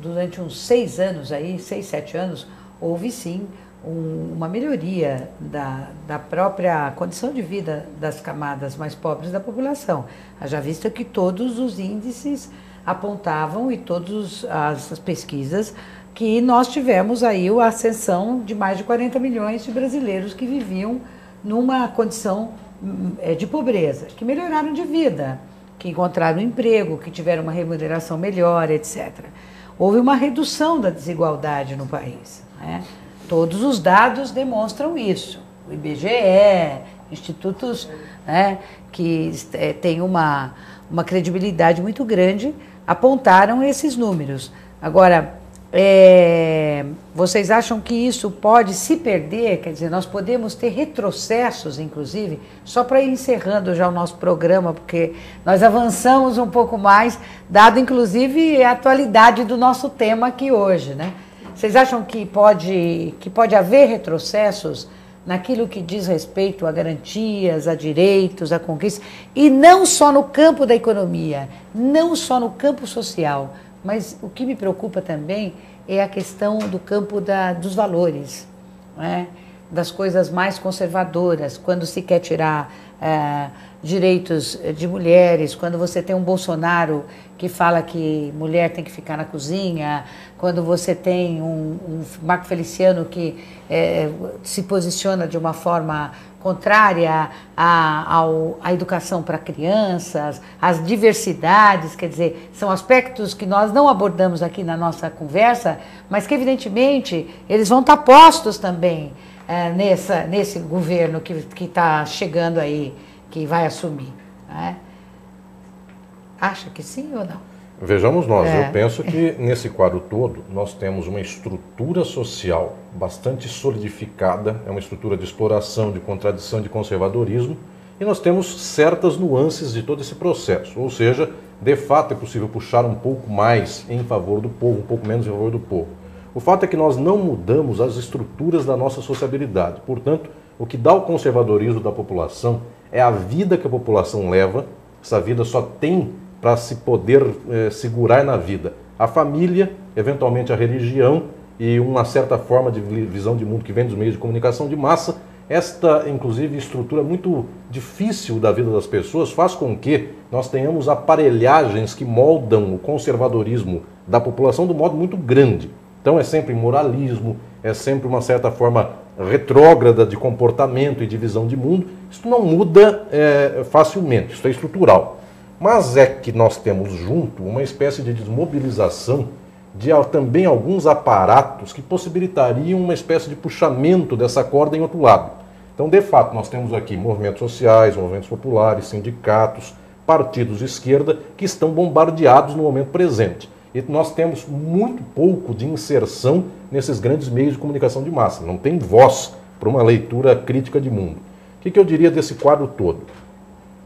durante uns 6 anos aí, 6, 7 anos, houve sim uma melhoria da própria condição de vida das camadas mais pobres da população. Haja vista que todos os índices apontavam e todas as pesquisas que nós tivemos aí a ascensão de mais de 40 milhões de brasileiros que viviam numa condição de pobreza, que melhoraram de vida, que encontraram emprego, que tiveram uma remuneração melhor, etc. Houve uma redução da desigualdade no país, né? Todos os dados demonstram isso. O IBGE, institutos, né, que têm uma credibilidade muito grande, apontaram esses números. Agora, vocês acham que isso pode se perder? Quer dizer, nós podemos ter retrocessos, inclusive, só para ir encerrando já o nosso programa, porque nós avançamos um pouco mais, dado inclusive a atualidade do nosso tema aqui hoje, né? Vocês acham que pode haver retrocessos naquilo que diz respeito a garantias, a direitos, a conquistas, e não só no campo da economia, não só no campo social, mas o que me preocupa também é a questão do campo dos valores, né? Das coisas mais conservadoras, quando se quer tirar direitos de mulheres, quando você tem um Bolsonaro que fala que mulher tem que ficar na cozinha, quando você tem um Marco Feliciano que se posiciona de uma forma contrária à educação para crianças, às diversidades, quer dizer, são aspectos que nós não abordamos aqui na nossa conversa, mas que evidentemente eles vão estar postos também nesse governo que está chegando aí, que vai assumir, né? Acha que sim ou não? Vejamos nós, eu penso que nesse quadro todo nós temos uma estrutura social bastante solidificada, é uma estrutura de exploração, de contradição, de conservadorismo, e nós temos certas nuances de todo esse processo, ou seja, de fato é possível puxar um pouco mais em favor do povo, um pouco menos em favor do povo. O fato é que nós não mudamos as estruturas da nossa sociabilidade, portanto, o que dá o conservadorismo da população é a vida que a população leva, essa vida só tem para se poder segurar na vida a família, eventualmente a religião e uma certa forma de visão de mundo que vem dos meios de comunicação de massa. Esta, inclusive, estrutura muito difícil da vida das pessoas faz com que nós tenhamos aparelhagens que moldam o conservadorismo da população de um modo muito grande. Então é sempre moralismo, é sempre uma certa forma retrógrada de comportamento e de visão de mundo. Isso não muda facilmente, isso é estrutural. Mas é que nós temos junto uma espécie de desmobilização de também alguns aparatos que possibilitariam uma espécie de puxamento dessa corda em outro lado. Então, de fato, nós temos aqui movimentos sociais, movimentos populares, sindicatos, partidos de esquerda que estão bombardeados no momento presente. E nós temos muito pouco de inserção nesses grandes meios de comunicação de massa. Não tem voz para uma leitura crítica de mundo. O que eu diria desse quadro todo?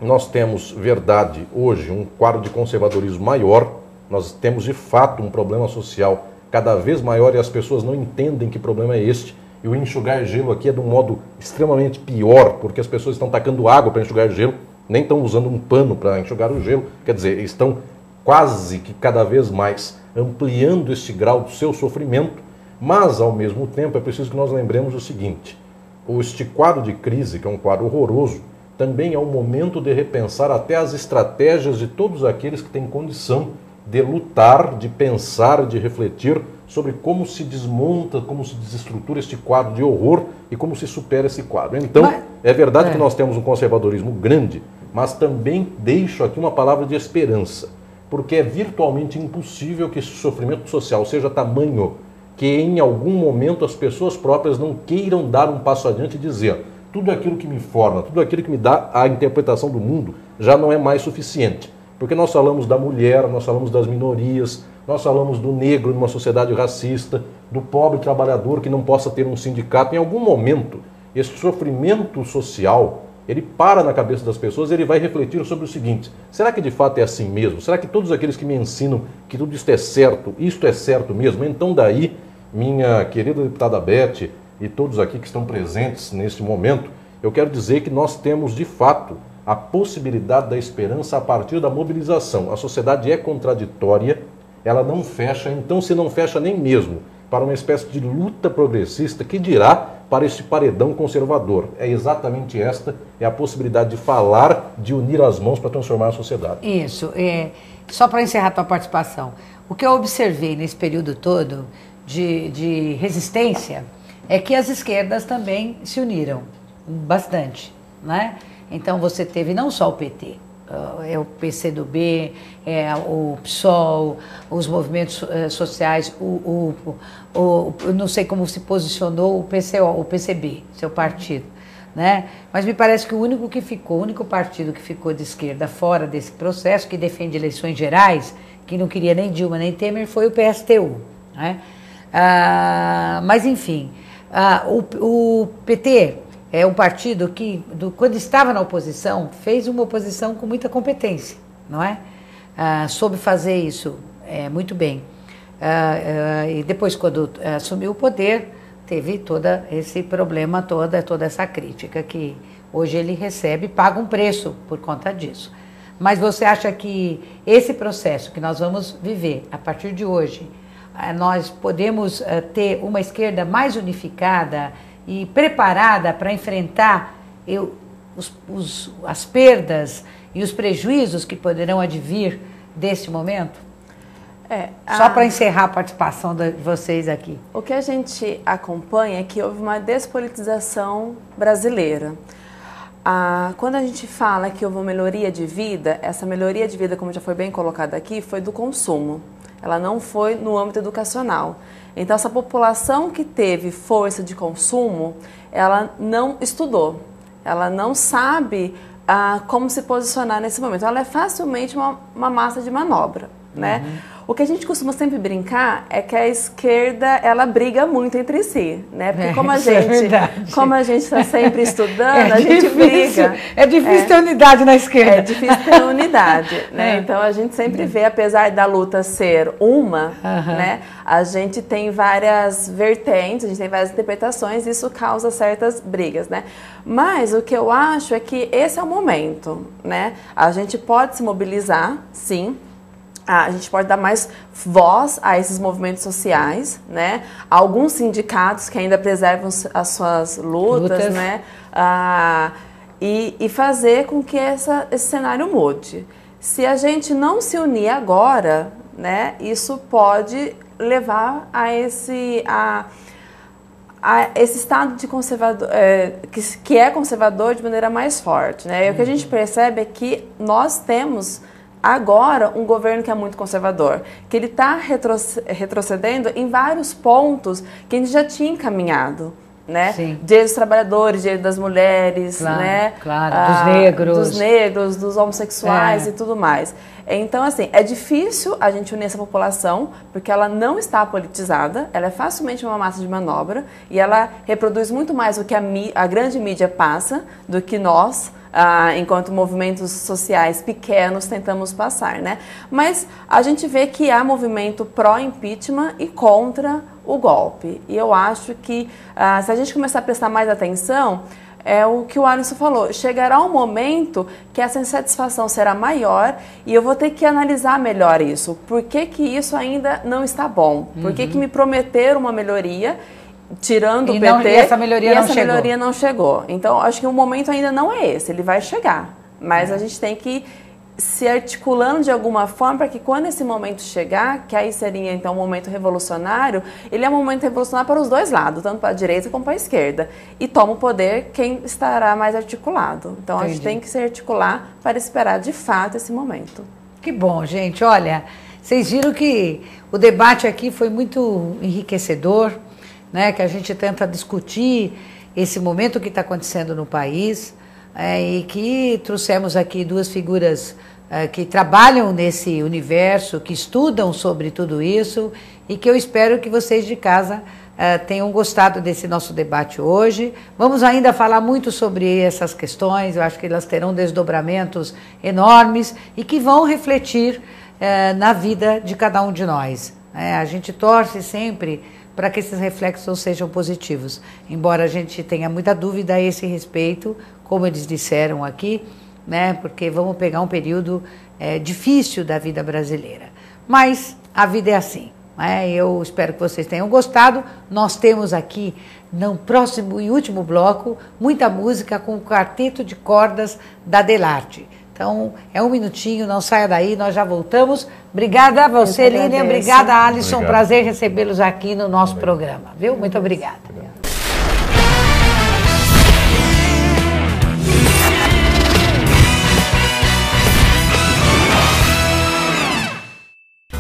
Nós temos, verdade, hoje um quadro de conservadorismo maior, nós temos de fato um problema social cada vez maior e as pessoas não entendem que problema é este. E o enxugar gelo aqui é de um modo extremamente pior, porque as pessoas estão tacando água para enxugar gelo, nem estão usando um pano para enxugar o gelo, quer dizer, estão quase que cada vez mais ampliando este grau do seu sofrimento, mas ao mesmo tempo é preciso que nós lembremos o seguinte, este quadro de crise, que é um quadro horroroso, também é um momento de repensar até as estratégias de todos aqueles que têm condição de lutar, de pensar, de refletir sobre como se desmonta, como se desestrutura este quadro de horror e como se supera esse quadro. Então, é verdade que nós temos um conservadorismo grande, mas também deixo aqui uma palavra de esperança, porque é virtualmente impossível que esse sofrimento social seja tamanho que em algum momento as pessoas próprias não queiram dar um passo adiante e dizer: tudo aquilo que me forma, tudo aquilo que me dá a interpretação do mundo já não é mais suficiente. Porque nós falamos da mulher, nós falamos das minorias, nós falamos do negro numa sociedade racista, do pobre trabalhador que não possa ter um sindicato. Em algum momento, esse sofrimento social, ele para na cabeça das pessoas, ele vai refletir sobre o seguinte: será que de fato é assim mesmo? Será que todos aqueles que me ensinam que tudo isto é certo mesmo? Então daí, minha querida deputada Beth e todos aqui que estão presentes neste momento, eu quero dizer que nós temos de fato a possibilidade da esperança a partir da mobilização. A sociedade é contraditória, ela não fecha, então se não fecha nem mesmo para uma espécie de luta progressista, que dirá para esse paredão conservador. É exatamente esta, é a possibilidade de falar, de unir as mãos para transformar a sociedade. Isso, só para encerrar a tua participação, o que eu observei nesse período todo de resistência é que as esquerdas também se uniram bastante, né? Então você teve não só o PT, o PCdoB, o PSOL, os movimentos sociais, eu não sei como se posicionou o PCB, seu partido, né? Mas me parece que o único partido que ficou de esquerda fora desse processo, que defende eleições gerais, que não queria nem Dilma nem Temer, foi o PSTU, né? Mas enfim, o PT é um partido que, quando estava na oposição, fez uma oposição com muita competência, não é? Soube fazer isso muito bem. E depois, quando assumiu o poder, teve todo esse problema, toda essa crítica que hoje ele recebe, paga um preço por conta disso. Mas você acha que esse processo que nós vamos viver a partir de hoje, nós podemos ter uma esquerda mais unificada e preparada para enfrentar as perdas e os prejuízos que poderão advir desse momento? Só para encerrar a participação de vocês aqui. O que a gente acompanha é que houve uma despolitização brasileira. Quando a gente fala que houve uma melhoria de vida, essa melhoria de vida, como já foi bem colocado aqui, foi do consumo. Ela não foi no âmbito educacional. Então, essa população que teve força de consumo, ela não estudou, ela não sabe como se posicionar nesse momento. Ela é facilmente uma massa de manobra, né? O que a gente costuma sempre brincar é que a esquerda, ela briga muito entre si, né? Porque como a gente está sempre estudando, a gente briga. É difícil ter unidade na esquerda. É difícil ter unidade, né? Então a gente sempre vê, apesar da luta ser né? A gente tem várias vertentes, a gente tem várias interpretações, e isso causa certas brigas, né? Mas o que eu acho é que esse é o momento, né? A gente pode se mobilizar, sim. A gente pode dar mais voz a esses movimentos sociais, né? Alguns sindicatos que ainda preservam as suas lutas. Né? E fazer com que esse cenário mude. Se a gente não se unir agora, né, isso pode levar a esse estado de conservador, que é conservador de maneira mais forte, né? E o que a gente percebe é que nós temos agora um governo que é muito conservador, que ele está retrocedendo em vários pontos que a gente já tinha encaminhado, né? Direitos dos trabalhadores, direitos das mulheres, né? Dos negros, dos homossexuais e tudo mais. Então, assim, é difícil a gente unir essa população, porque ela não está politizada, ela é facilmente uma massa de manobra e ela reproduz muito mais o que a grande mídia passa do que nós, enquanto movimentos sociais pequenos, tentamos passar, né? Mas a gente vê que há movimento pró-impeachment e contra o golpe. E eu acho que, se a gente começar a prestar mais atenção, é o que o Alisson falou, chegará um momento que essa insatisfação será maior e eu vou ter que analisar melhor isso. Por que que isso ainda não está bom? Por que que me prometeram uma melhoria, tirando o PT, e essa melhoria não chegou? Então, acho que o momento ainda não é esse, ele vai chegar. Mas a gente tem que se articulando de alguma forma para que quando esse momento chegar, que aí seria então um momento revolucionário, ele é um momento revolucionário para os dois lados, tanto para a direita como para a esquerda. E toma o poder quem estará mais articulado. Então a gente tem que se articular para esperar de fato esse momento. Que bom, gente. Olha, vocês viram que o debate aqui foi muito enriquecedor, né? Que a gente tenta discutir esse momento que está acontecendo no país. E que trouxemos aqui duas figuras que trabalham nesse universo, que estudam sobre tudo isso e que eu espero que vocês de casa tenham gostado desse nosso debate hoje. Vamos ainda falar muito sobre essas questões, eu acho que elas terão desdobramentos enormes e que vão refletir na vida de cada um de nós. A gente torce sempre para que esses reflexos sejam positivos, embora a gente tenha muita dúvida a esse respeito, como eles disseram aqui, né? Porque vamos pegar um período difícil da vida brasileira. Mas a vida é assim, né? Eu espero que vocês tenham gostado. Nós temos aqui, no próximo e último bloco, muita música com o quarteto de cordas da Delarte. Então, é um minutinho, não saia daí, nós já voltamos. Obrigada a você, Lilian. Obrigada, Alisson. Obrigado. Prazer recebê-los aqui no nosso programa, viu? Muito obrigada.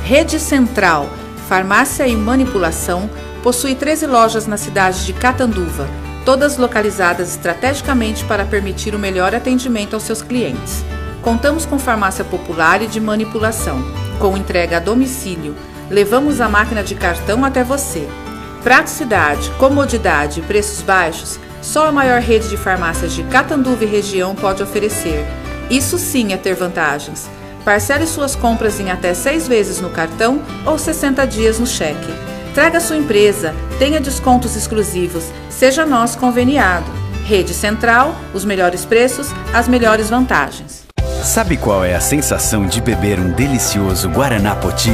Rede Central, Farmácia e Manipulação, possui 13 lojas na cidade de Catanduva, todas localizadas estrategicamente para permitir o melhor atendimento aos seus clientes. Contamos com farmácia popular e de manipulação, com entrega a domicílio. Levamos a máquina de cartão até você. Praticidade, comodidade e preços baixos, só a maior rede de farmácias de Catanduva e região pode oferecer. Isso sim é ter vantagens. Parcele suas compras em até 6 vezes no cartão ou 60 dias no cheque. Traga sua empresa, tenha descontos exclusivos, seja nosso conveniado. Rede Central, os melhores preços, as melhores vantagens. Sabe qual é a sensação de beber um delicioso Guaraná Poti?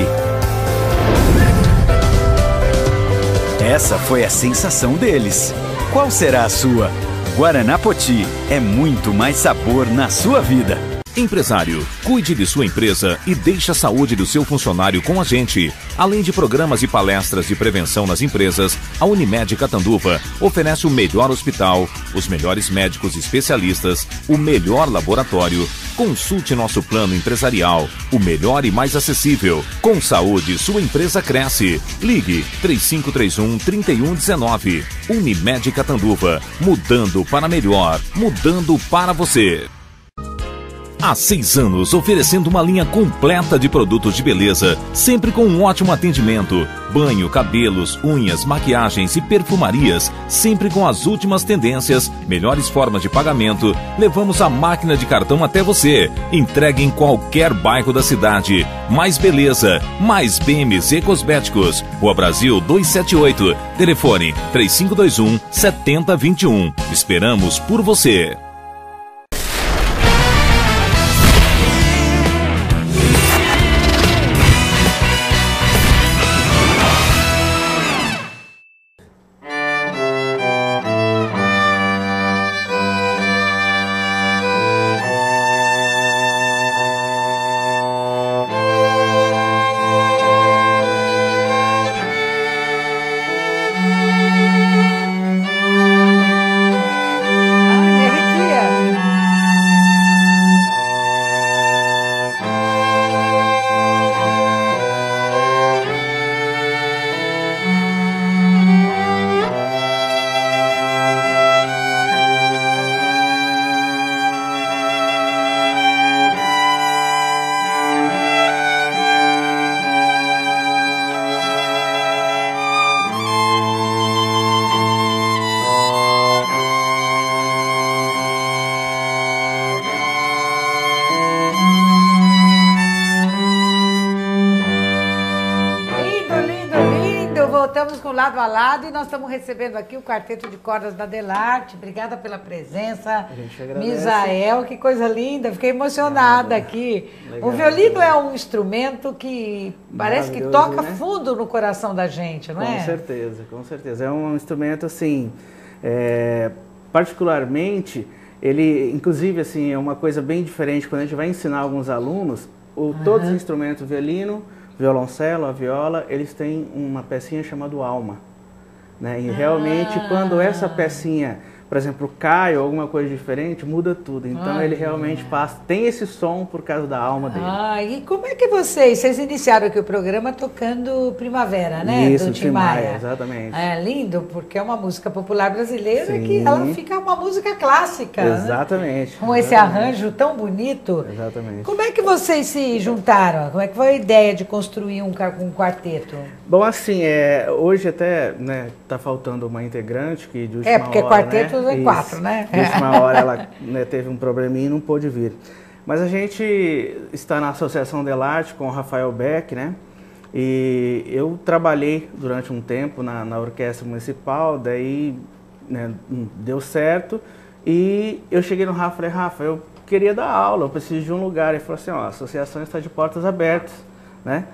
Essa foi a sensação deles. Qual será a sua? Guaraná Poti é muito mais sabor na sua vida. Empresário, cuide de sua empresa e deixe a saúde do seu funcionário com a gente. Além de programas e palestras de prevenção nas empresas, a Unimed Catanduva oferece o melhor hospital, os melhores médicos especialistas, o melhor laboratório. Consulte nosso plano empresarial, o melhor e mais acessível. Com saúde, sua empresa cresce. Ligue 3531-3119. Unimed Catanduva, mudando para melhor, mudando para você. Há 6 anos, oferecendo uma linha completa de produtos de beleza, sempre com um ótimo atendimento. Banho, cabelos, unhas, maquiagens e perfumarias, sempre com as últimas tendências, melhores formas de pagamento. Levamos a máquina de cartão até você. Entregue em qualquer bairro da cidade. Mais beleza, mais BMZ Cosméticos. Rua Brasil 278. Telefone 3521-7021. Esperamos por você. Lado a lado, e nós estamos recebendo aqui o quarteto de cordas da Delarte. Obrigada pela presença. A gente agradece. Misael, que coisa linda, fiquei emocionada aqui. Legal, o violino é um instrumento que parece que toca, né, fundo no coração da gente, não é? Com certeza, com certeza. É um instrumento assim, particularmente, Ele, inclusive, assim, é uma coisa bem diferente. Quando a gente vai ensinar alguns alunos, todos os instrumentos, o violino, violoncelo, a viola, eles têm uma pecinha chamada alma. Né? E realmente, quando essa pecinha, por exemplo, cai ou alguma coisa diferente, muda tudo. Então ele realmente tem esse som por causa da alma dele. E como é que vocês iniciaram aqui o programa tocando Primavera, né? Isso, do Tim Maia. Exatamente. É lindo, porque é uma música popular brasileira que ela fica uma música clássica. Exatamente. Né? Com esse arranjo tão bonito. Exatamente. Como é que vocês se juntaram? Como é que foi a ideia de construir um quarteto? Bom, assim, hoje até, né, tá faltando uma integrante que de última hora, porque quarteto né? é 4, né? De última hora ela, né, teve um probleminha e não pôde vir. Mas a gente está na Associação Delarte com o Rafael Beck, né? E eu trabalhei durante um tempo na Orquestra Municipal, daí, né, deu certo. E eu cheguei no Rafa e falei, Rafa, eu queria dar aula, eu preciso de um lugar. Ele falou assim, ó, a associação está de portas abertas. Né?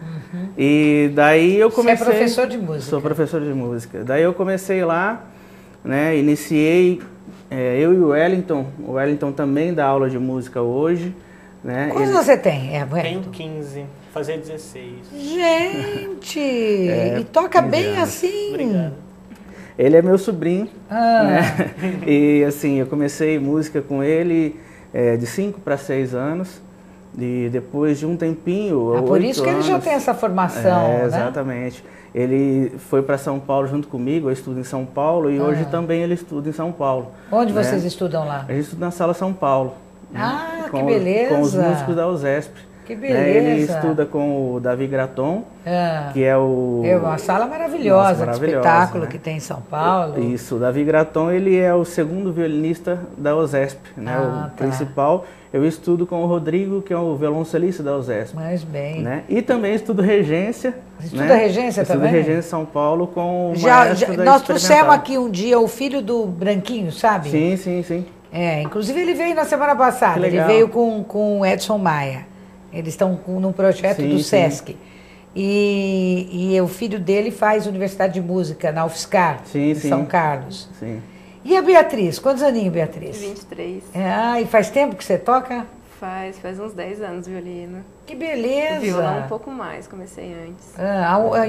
E daí eu comecei... Você é professor de música? Sou professor de música. Daí eu comecei lá, né? Iniciei, eu e o Wellington também dá aula de música hoje. Né? Quantos você tem? Tenho 15, fazer 16. Gente! E toca bem anos. Assim? Obrigado. Ele é meu sobrinho, né? E assim, eu comecei música com ele de 5 para 6 anos. E depois de um tempinho, por isso que ele já tem essa formação, né? Exatamente. Ele foi para São Paulo junto comigo, eu estudo em São Paulo e hoje também ele estuda em São Paulo. Onde vocês estudam lá? A gente estuda na Sala São Paulo. Que beleza! Com os músicos da USESP. Que beleza! Ele estuda com o Davi Graton, que é o... É uma sala maravilhosa, de espetáculo, né? Que tem em São Paulo. Isso, o Davi Graton, ele é o segundo violinista da USESP, né? O principal. Eu estudo com o Rodrigo, que é o violoncelista da USESP. Mas bem. Né? E também estudo regência. Estuda regência também? Estudo regência em São Paulo com o maestro da Nós trouxemos aqui um dia o filho do Branquinho, sabe? Sim, sim, sim. Inclusive ele veio na semana passada, ele veio com o Edson Maia. Eles estão num projeto do Sesc. E o filho dele faz Universidade de Música na UFSCar, em São Carlos. Sim. E a Beatriz? Quantos aninhos, Beatriz? 23. E faz tempo que você toca? Faz uns 10 anos violino. Que beleza! Violão um pouco mais, comecei antes.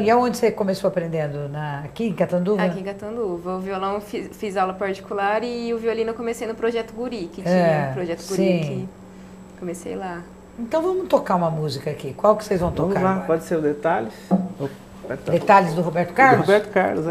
E aonde você começou aprendendo? Aqui em Catanduva? Aqui em Catanduva. O violão fiz aula particular e o violino eu comecei no Projeto Guri, que tinha Projeto Guri aqui. Comecei lá. Então vamos tocar uma música aqui. Qual que vocês vão tocar? Vamos lá, agora? pode ser o Detalhes. Detalhes do Roberto Carlos? Do Roberto Carlos,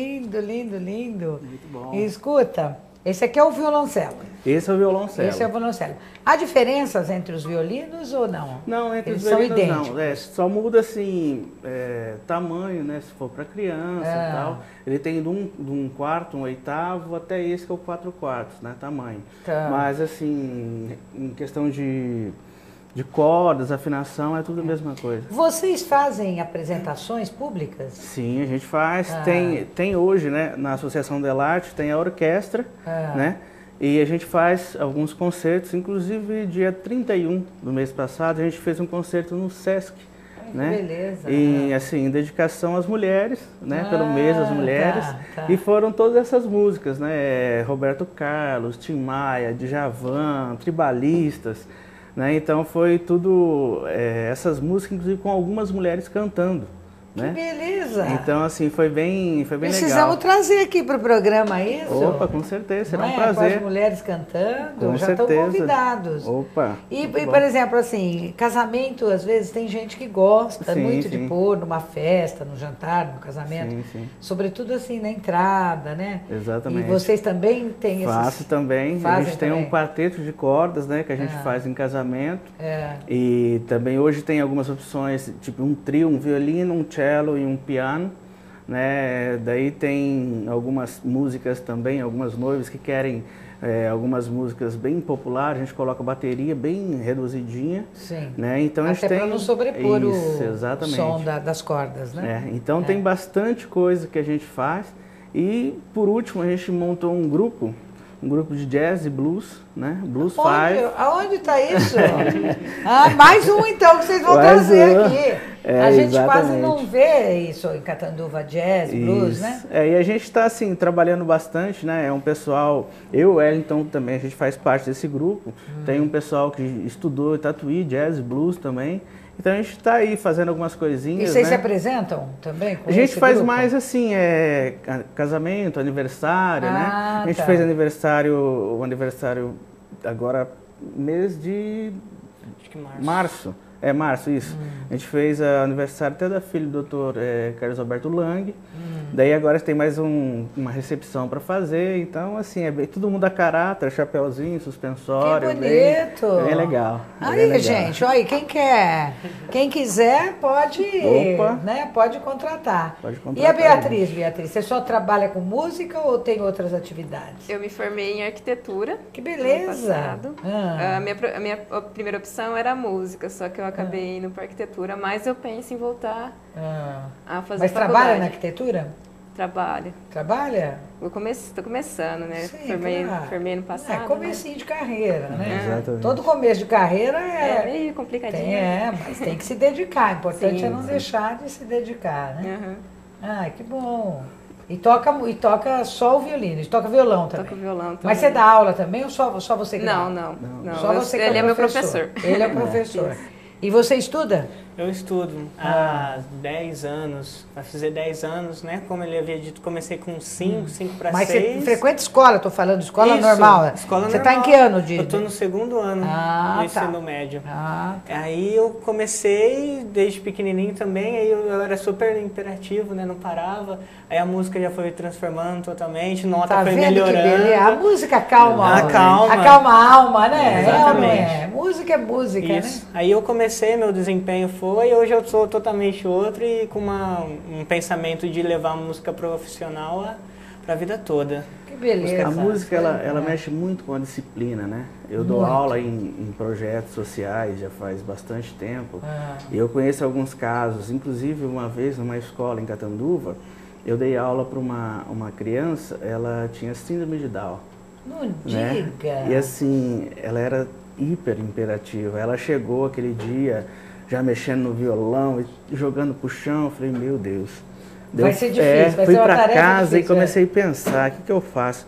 lindo, lindo, lindo. Muito bom. E escuta, esse aqui é o violoncelo. Esse é o violoncelo. Esse é o violoncelo. Há diferenças entre os violinos ou não? Não, entre Eles os violinos são idênticos. não. Só muda assim, tamanho, né? Se for para criança e tal. Ele tem de um quarto, um oitavo, até esse que é o 4/4, né? Tamanho. Tá. Mas assim, em questão de cordas, afinação, é tudo a mesma coisa. Vocês fazem apresentações públicas? Sim, a gente faz. Tem hoje, né? Na Associação Delarte, tem a orquestra, né? E a gente faz alguns concertos, inclusive dia 31 do mês passado, a gente fez um concerto no Sesc. Né? Que beleza. E assim, em dedicação às mulheres, né? Pelo mês das mulheres. Tá. E foram todas essas músicas, né? Roberto Carlos, Tim Maia, Djavan, Tribalistas, né? Então foi tudo, essas músicas, inclusive com algumas mulheres cantando. Que né? beleza! Então, assim, foi bem legal. Precisamos trazer aqui para o programa isso. Opa, com certeza, será um Com prazer. as mulheres cantando, Com já certeza. estão convidados. Opa. E por exemplo, assim, casamento, às vezes tem gente que gosta Sim, muito sim. de pôr numa festa, no jantar, no casamento. Sim, sim. Sobretudo assim, na entrada, né? Exatamente. E vocês também têm Faço também. A Fazem gente tem também? um quarteto de cordas, né, que a gente faz em casamento. É. E também hoje tem algumas opções, tipo um trio, um violino, um cello e um piano, né? Daí tem algumas músicas também, algumas noivas que querem algumas músicas bem populares, a gente coloca bateria bem reduzidinha. Sim. Né? Então a gente Até tem para não sobrepor isso, o exatamente. som das cordas, né? Então tem bastante coisa que a gente faz. E por último a gente montou um grupo de jazz e blues, né? Blues Five. Aonde está isso? Mais um então que vocês vão trazer aqui. A gente quase não vê isso em Catanduva, jazz, blues, né? E a gente está assim trabalhando bastante, né? É um pessoal, eu e o Wellington também, a gente faz parte desse grupo. Tem um pessoal que estudou Tatuí, jazz, blues também. Então a gente está aí fazendo algumas coisinhas. E vocês né? se apresentam também com A gente esse faz grupo? mais assim, casamento, aniversário, né? A gente fez o aniversário agora mês de Acho que março. Março, isso. A gente fez aniversário até da filha do Dr. Carlos Alberto Lang. Daí agora tem mais uma recepção para fazer. Então, assim, todo mundo a caráter, chapéuzinho, suspensório. Que bonito! Bem legal. Aí, bem legal. gente, olha, quem quiser pode, né, pode contratar. Pode contratar. E a Beatriz, você só trabalha com música ou tem outras atividades? Eu me formei em arquitetura. Que beleza! Ano passado. A minha primeira opção era a música, só que eu acabei indo para arquitetura, mas eu penso em voltar a fazer Mas faculdade. trabalha na arquitetura? Trabalho. Trabalha? Tô começando, né? Sim, formei no passado. Comecinho de carreira, né? Exatamente. Todo começo de carreira é meio complicadinho. Mas tem que se dedicar. O importante é não sim. deixar de se dedicar, né? Que bom. E toca só o violino, e toca violão também. Toca violão também. Mas você dá aula também ou só você que dá? Não. Só você que Ele é meu professor. Ele é o professor. E você estuda? Eu estudo há 10 anos, vai fazer 10 anos, né? Como ele havia dito, comecei com 5 para 6. Mas você frequenta escola, estou falando escola Isso, normal. Escola você normal. está em que ano de? Eu estou no segundo ano do ensino médio. Aí eu comecei desde pequenininho também, aí eu era super imperativo, né? Não parava. Aí a música já foi transformando totalmente, nota foi melhorando. Que beleza? A música acalma a alma, né? Exatamente. Música é música, Isso. né? Aí eu comecei, meu desempenho foi, hoje eu sou totalmente outro e com um pensamento de levar a música profissional para a vida toda. Que beleza. A música, ela mexe muito com a disciplina, né? Eu dou aula em projetos sociais já faz bastante tempo. E eu conheço alguns casos, inclusive uma vez numa escola em Catanduva, eu dei aula para uma criança, ela tinha síndrome de Down. Não né? diga! E assim, ela era hiper imperativa. Ela chegou aquele dia já mexendo no violão e jogando pro chão. Eu falei, meu Deus. Vai ser difícil, vai fui ser uma para tarefa casa difícil, e comecei a pensar, o que eu faço?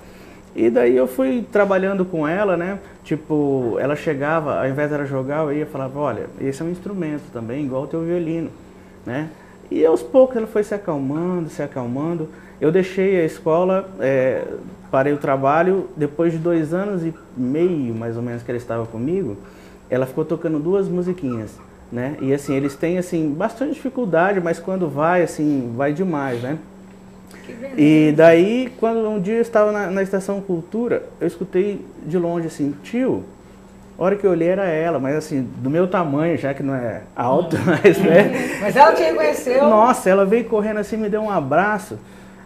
E daí eu fui trabalhando com ela, né? Tipo, ela chegava, ao invés dela jogar, eu ia e falava, olha, esse é um instrumento também, igual o teu violino, né? E aos poucos ela foi se acalmando. Eu deixei a escola, parei o trabalho, depois de 2 anos e meio, mais ou menos, que ela estava comigo, ela ficou tocando 2 musiquinhas, né? E assim, eles têm assim bastante dificuldade, mas quando vai, assim, vai demais, né? E daí, quando um dia eu estava na Estação Cultura, eu escutei de longe assim, tio, a hora que eu olhei era ela, mas assim, do meu tamanho, já que não é alto, mas né? Mas ela te reconheceu. Nossa, ela veio correndo assim, me deu um abraço.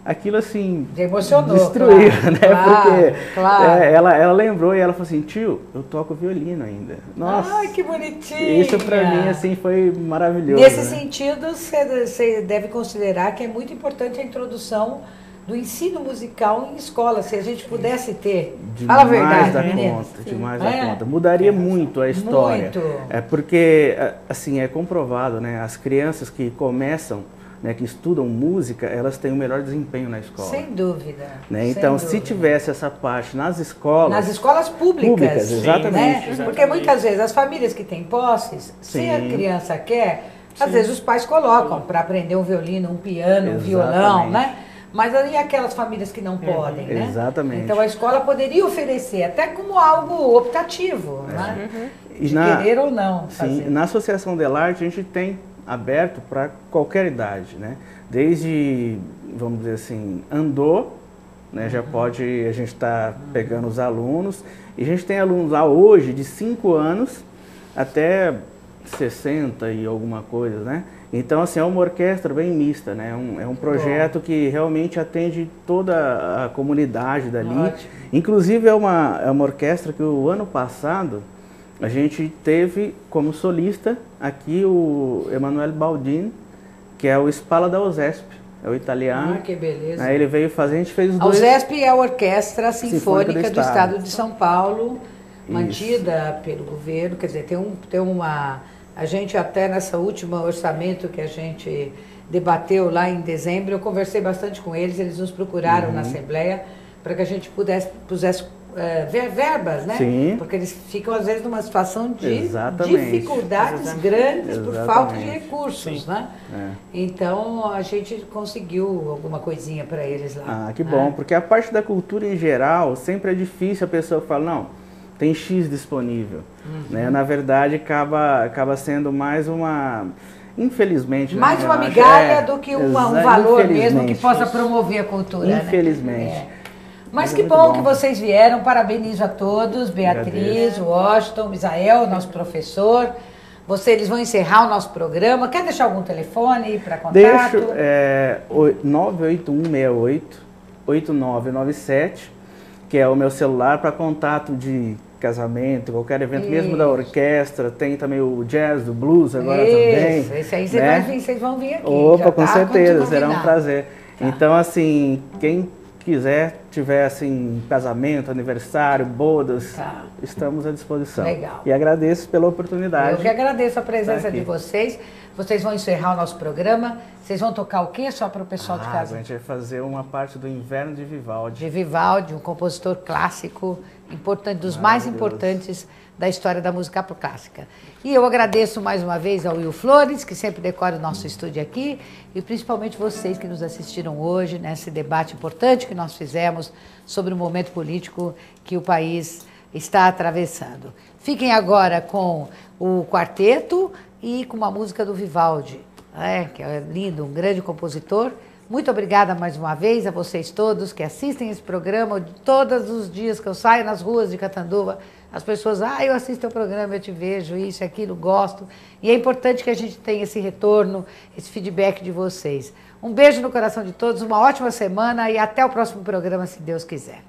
Aquilo assim, emocionou, destruiu, claro, né? Claro, porque claro. Ela lembrou e ela falou assim, tio, eu toco violino ainda. Nossa, ai, que bonitinho. Isso pra mim assim foi maravilhoso. Nesse né? sentido, você deve considerar que é muito importante a introdução do ensino musical em escola. Se a gente pudesse ter, fala a verdade, meninas. Demais da conta. Mudaria muito a história. Muito. É porque, assim, é comprovado, né? As crianças que começam, né, que estudam música, elas têm o melhor desempenho na escola. Sem dúvida. Né? Então, se tivesse essa parte nas escolas... Nas escolas públicas. Exatamente. Né? Porque muitas vezes as famílias que têm posses, se a criança quer, às vezes os pais colocam para aprender um violino, um piano, um violão, né? Mas aí aquelas famílias que não podem, né? Exatamente. Então a escola poderia oferecer, até como algo optativo, né? De querer ou não fazer. Sim, na Associação Delarte a gente tem aberto para qualquer idade, né? Desde, vamos dizer assim, andou, né? Já pode, a gente está pegando os alunos, e a gente tem alunos lá hoje de 5 anos até 60 e alguma coisa, né? Então, assim, é uma orquestra bem mista, né? É um projeto que realmente atende toda a comunidade dali. Ótimo. Inclusive, é uma orquestra que o ano passado a gente teve como solista aqui o Emanuele Baldini, que é o Spalla da USESP, é o italiano. Ah, que beleza. Aí ele veio fazer, a gente fez os dois... A USESP é a Orquestra Sinfônica do Estado de São Paulo, mantida pelo governo, quer dizer, tem uma... A gente até nessa última orçamento que a gente debateu lá em dezembro, eu conversei bastante com eles, eles nos procuraram na Assembleia para que a gente pusesse verbas, né? Sim. Porque eles ficam às vezes numa situação de Exatamente. dificuldades grandes por falta de recursos, Sim. né? Então a gente conseguiu alguma coisinha para eles lá. Ah, que bom, porque a parte da cultura em geral sempre é difícil, a pessoa fala, não, tem X disponível, né? Na verdade acaba sendo mais uma, infelizmente, mais né? uma migalha do que um valor mesmo que possa promover a cultura, infelizmente. Né? Mas que bom que vocês vieram, parabenizo a todos, Beatriz, Washington, Misael, nosso professor. Eles vão encerrar o nosso programa. Quer deixar algum telefone para contato? Deixo, 98168-8997, que é o meu celular para contato de casamento, qualquer evento, mesmo da orquestra. Tem também o jazz, do blues agora também. Esse aí né? vocês vão vir aqui. Opa, com certeza, será um prazer. Tá. Então, assim, quem quiser, tiver assim, casamento, aniversário, bodas, estamos à disposição. Legal. E agradeço pela oportunidade. Eu que agradeço a presença de vocês. Vocês vão encerrar o nosso programa. Vocês vão tocar o quê? Só para o pessoal de casa? A gente vai fazer uma parte do Inverno de Vivaldi. De Vivaldi, um compositor clássico, importante, dos mais importantes da história da música clássica. E eu agradeço mais uma vez ao Will Flores, que sempre decora o nosso estúdio aqui, e principalmente vocês que nos assistiram hoje nesse debate importante que nós fizemos sobre o momento político que o país está atravessando. Fiquem agora com o quarteto e com uma música do Vivaldi, que é lindo, um grande compositor. Muito obrigada mais uma vez a vocês todos que assistem esse programa. Todos os dias que eu saio nas ruas de Catanduva, as pessoas, eu assisto o programa, eu te vejo, isso, aquilo, gosto. E é importante que a gente tenha esse retorno, esse feedback de vocês. Um beijo no coração de todos, uma ótima semana e até o próximo programa, se Deus quiser.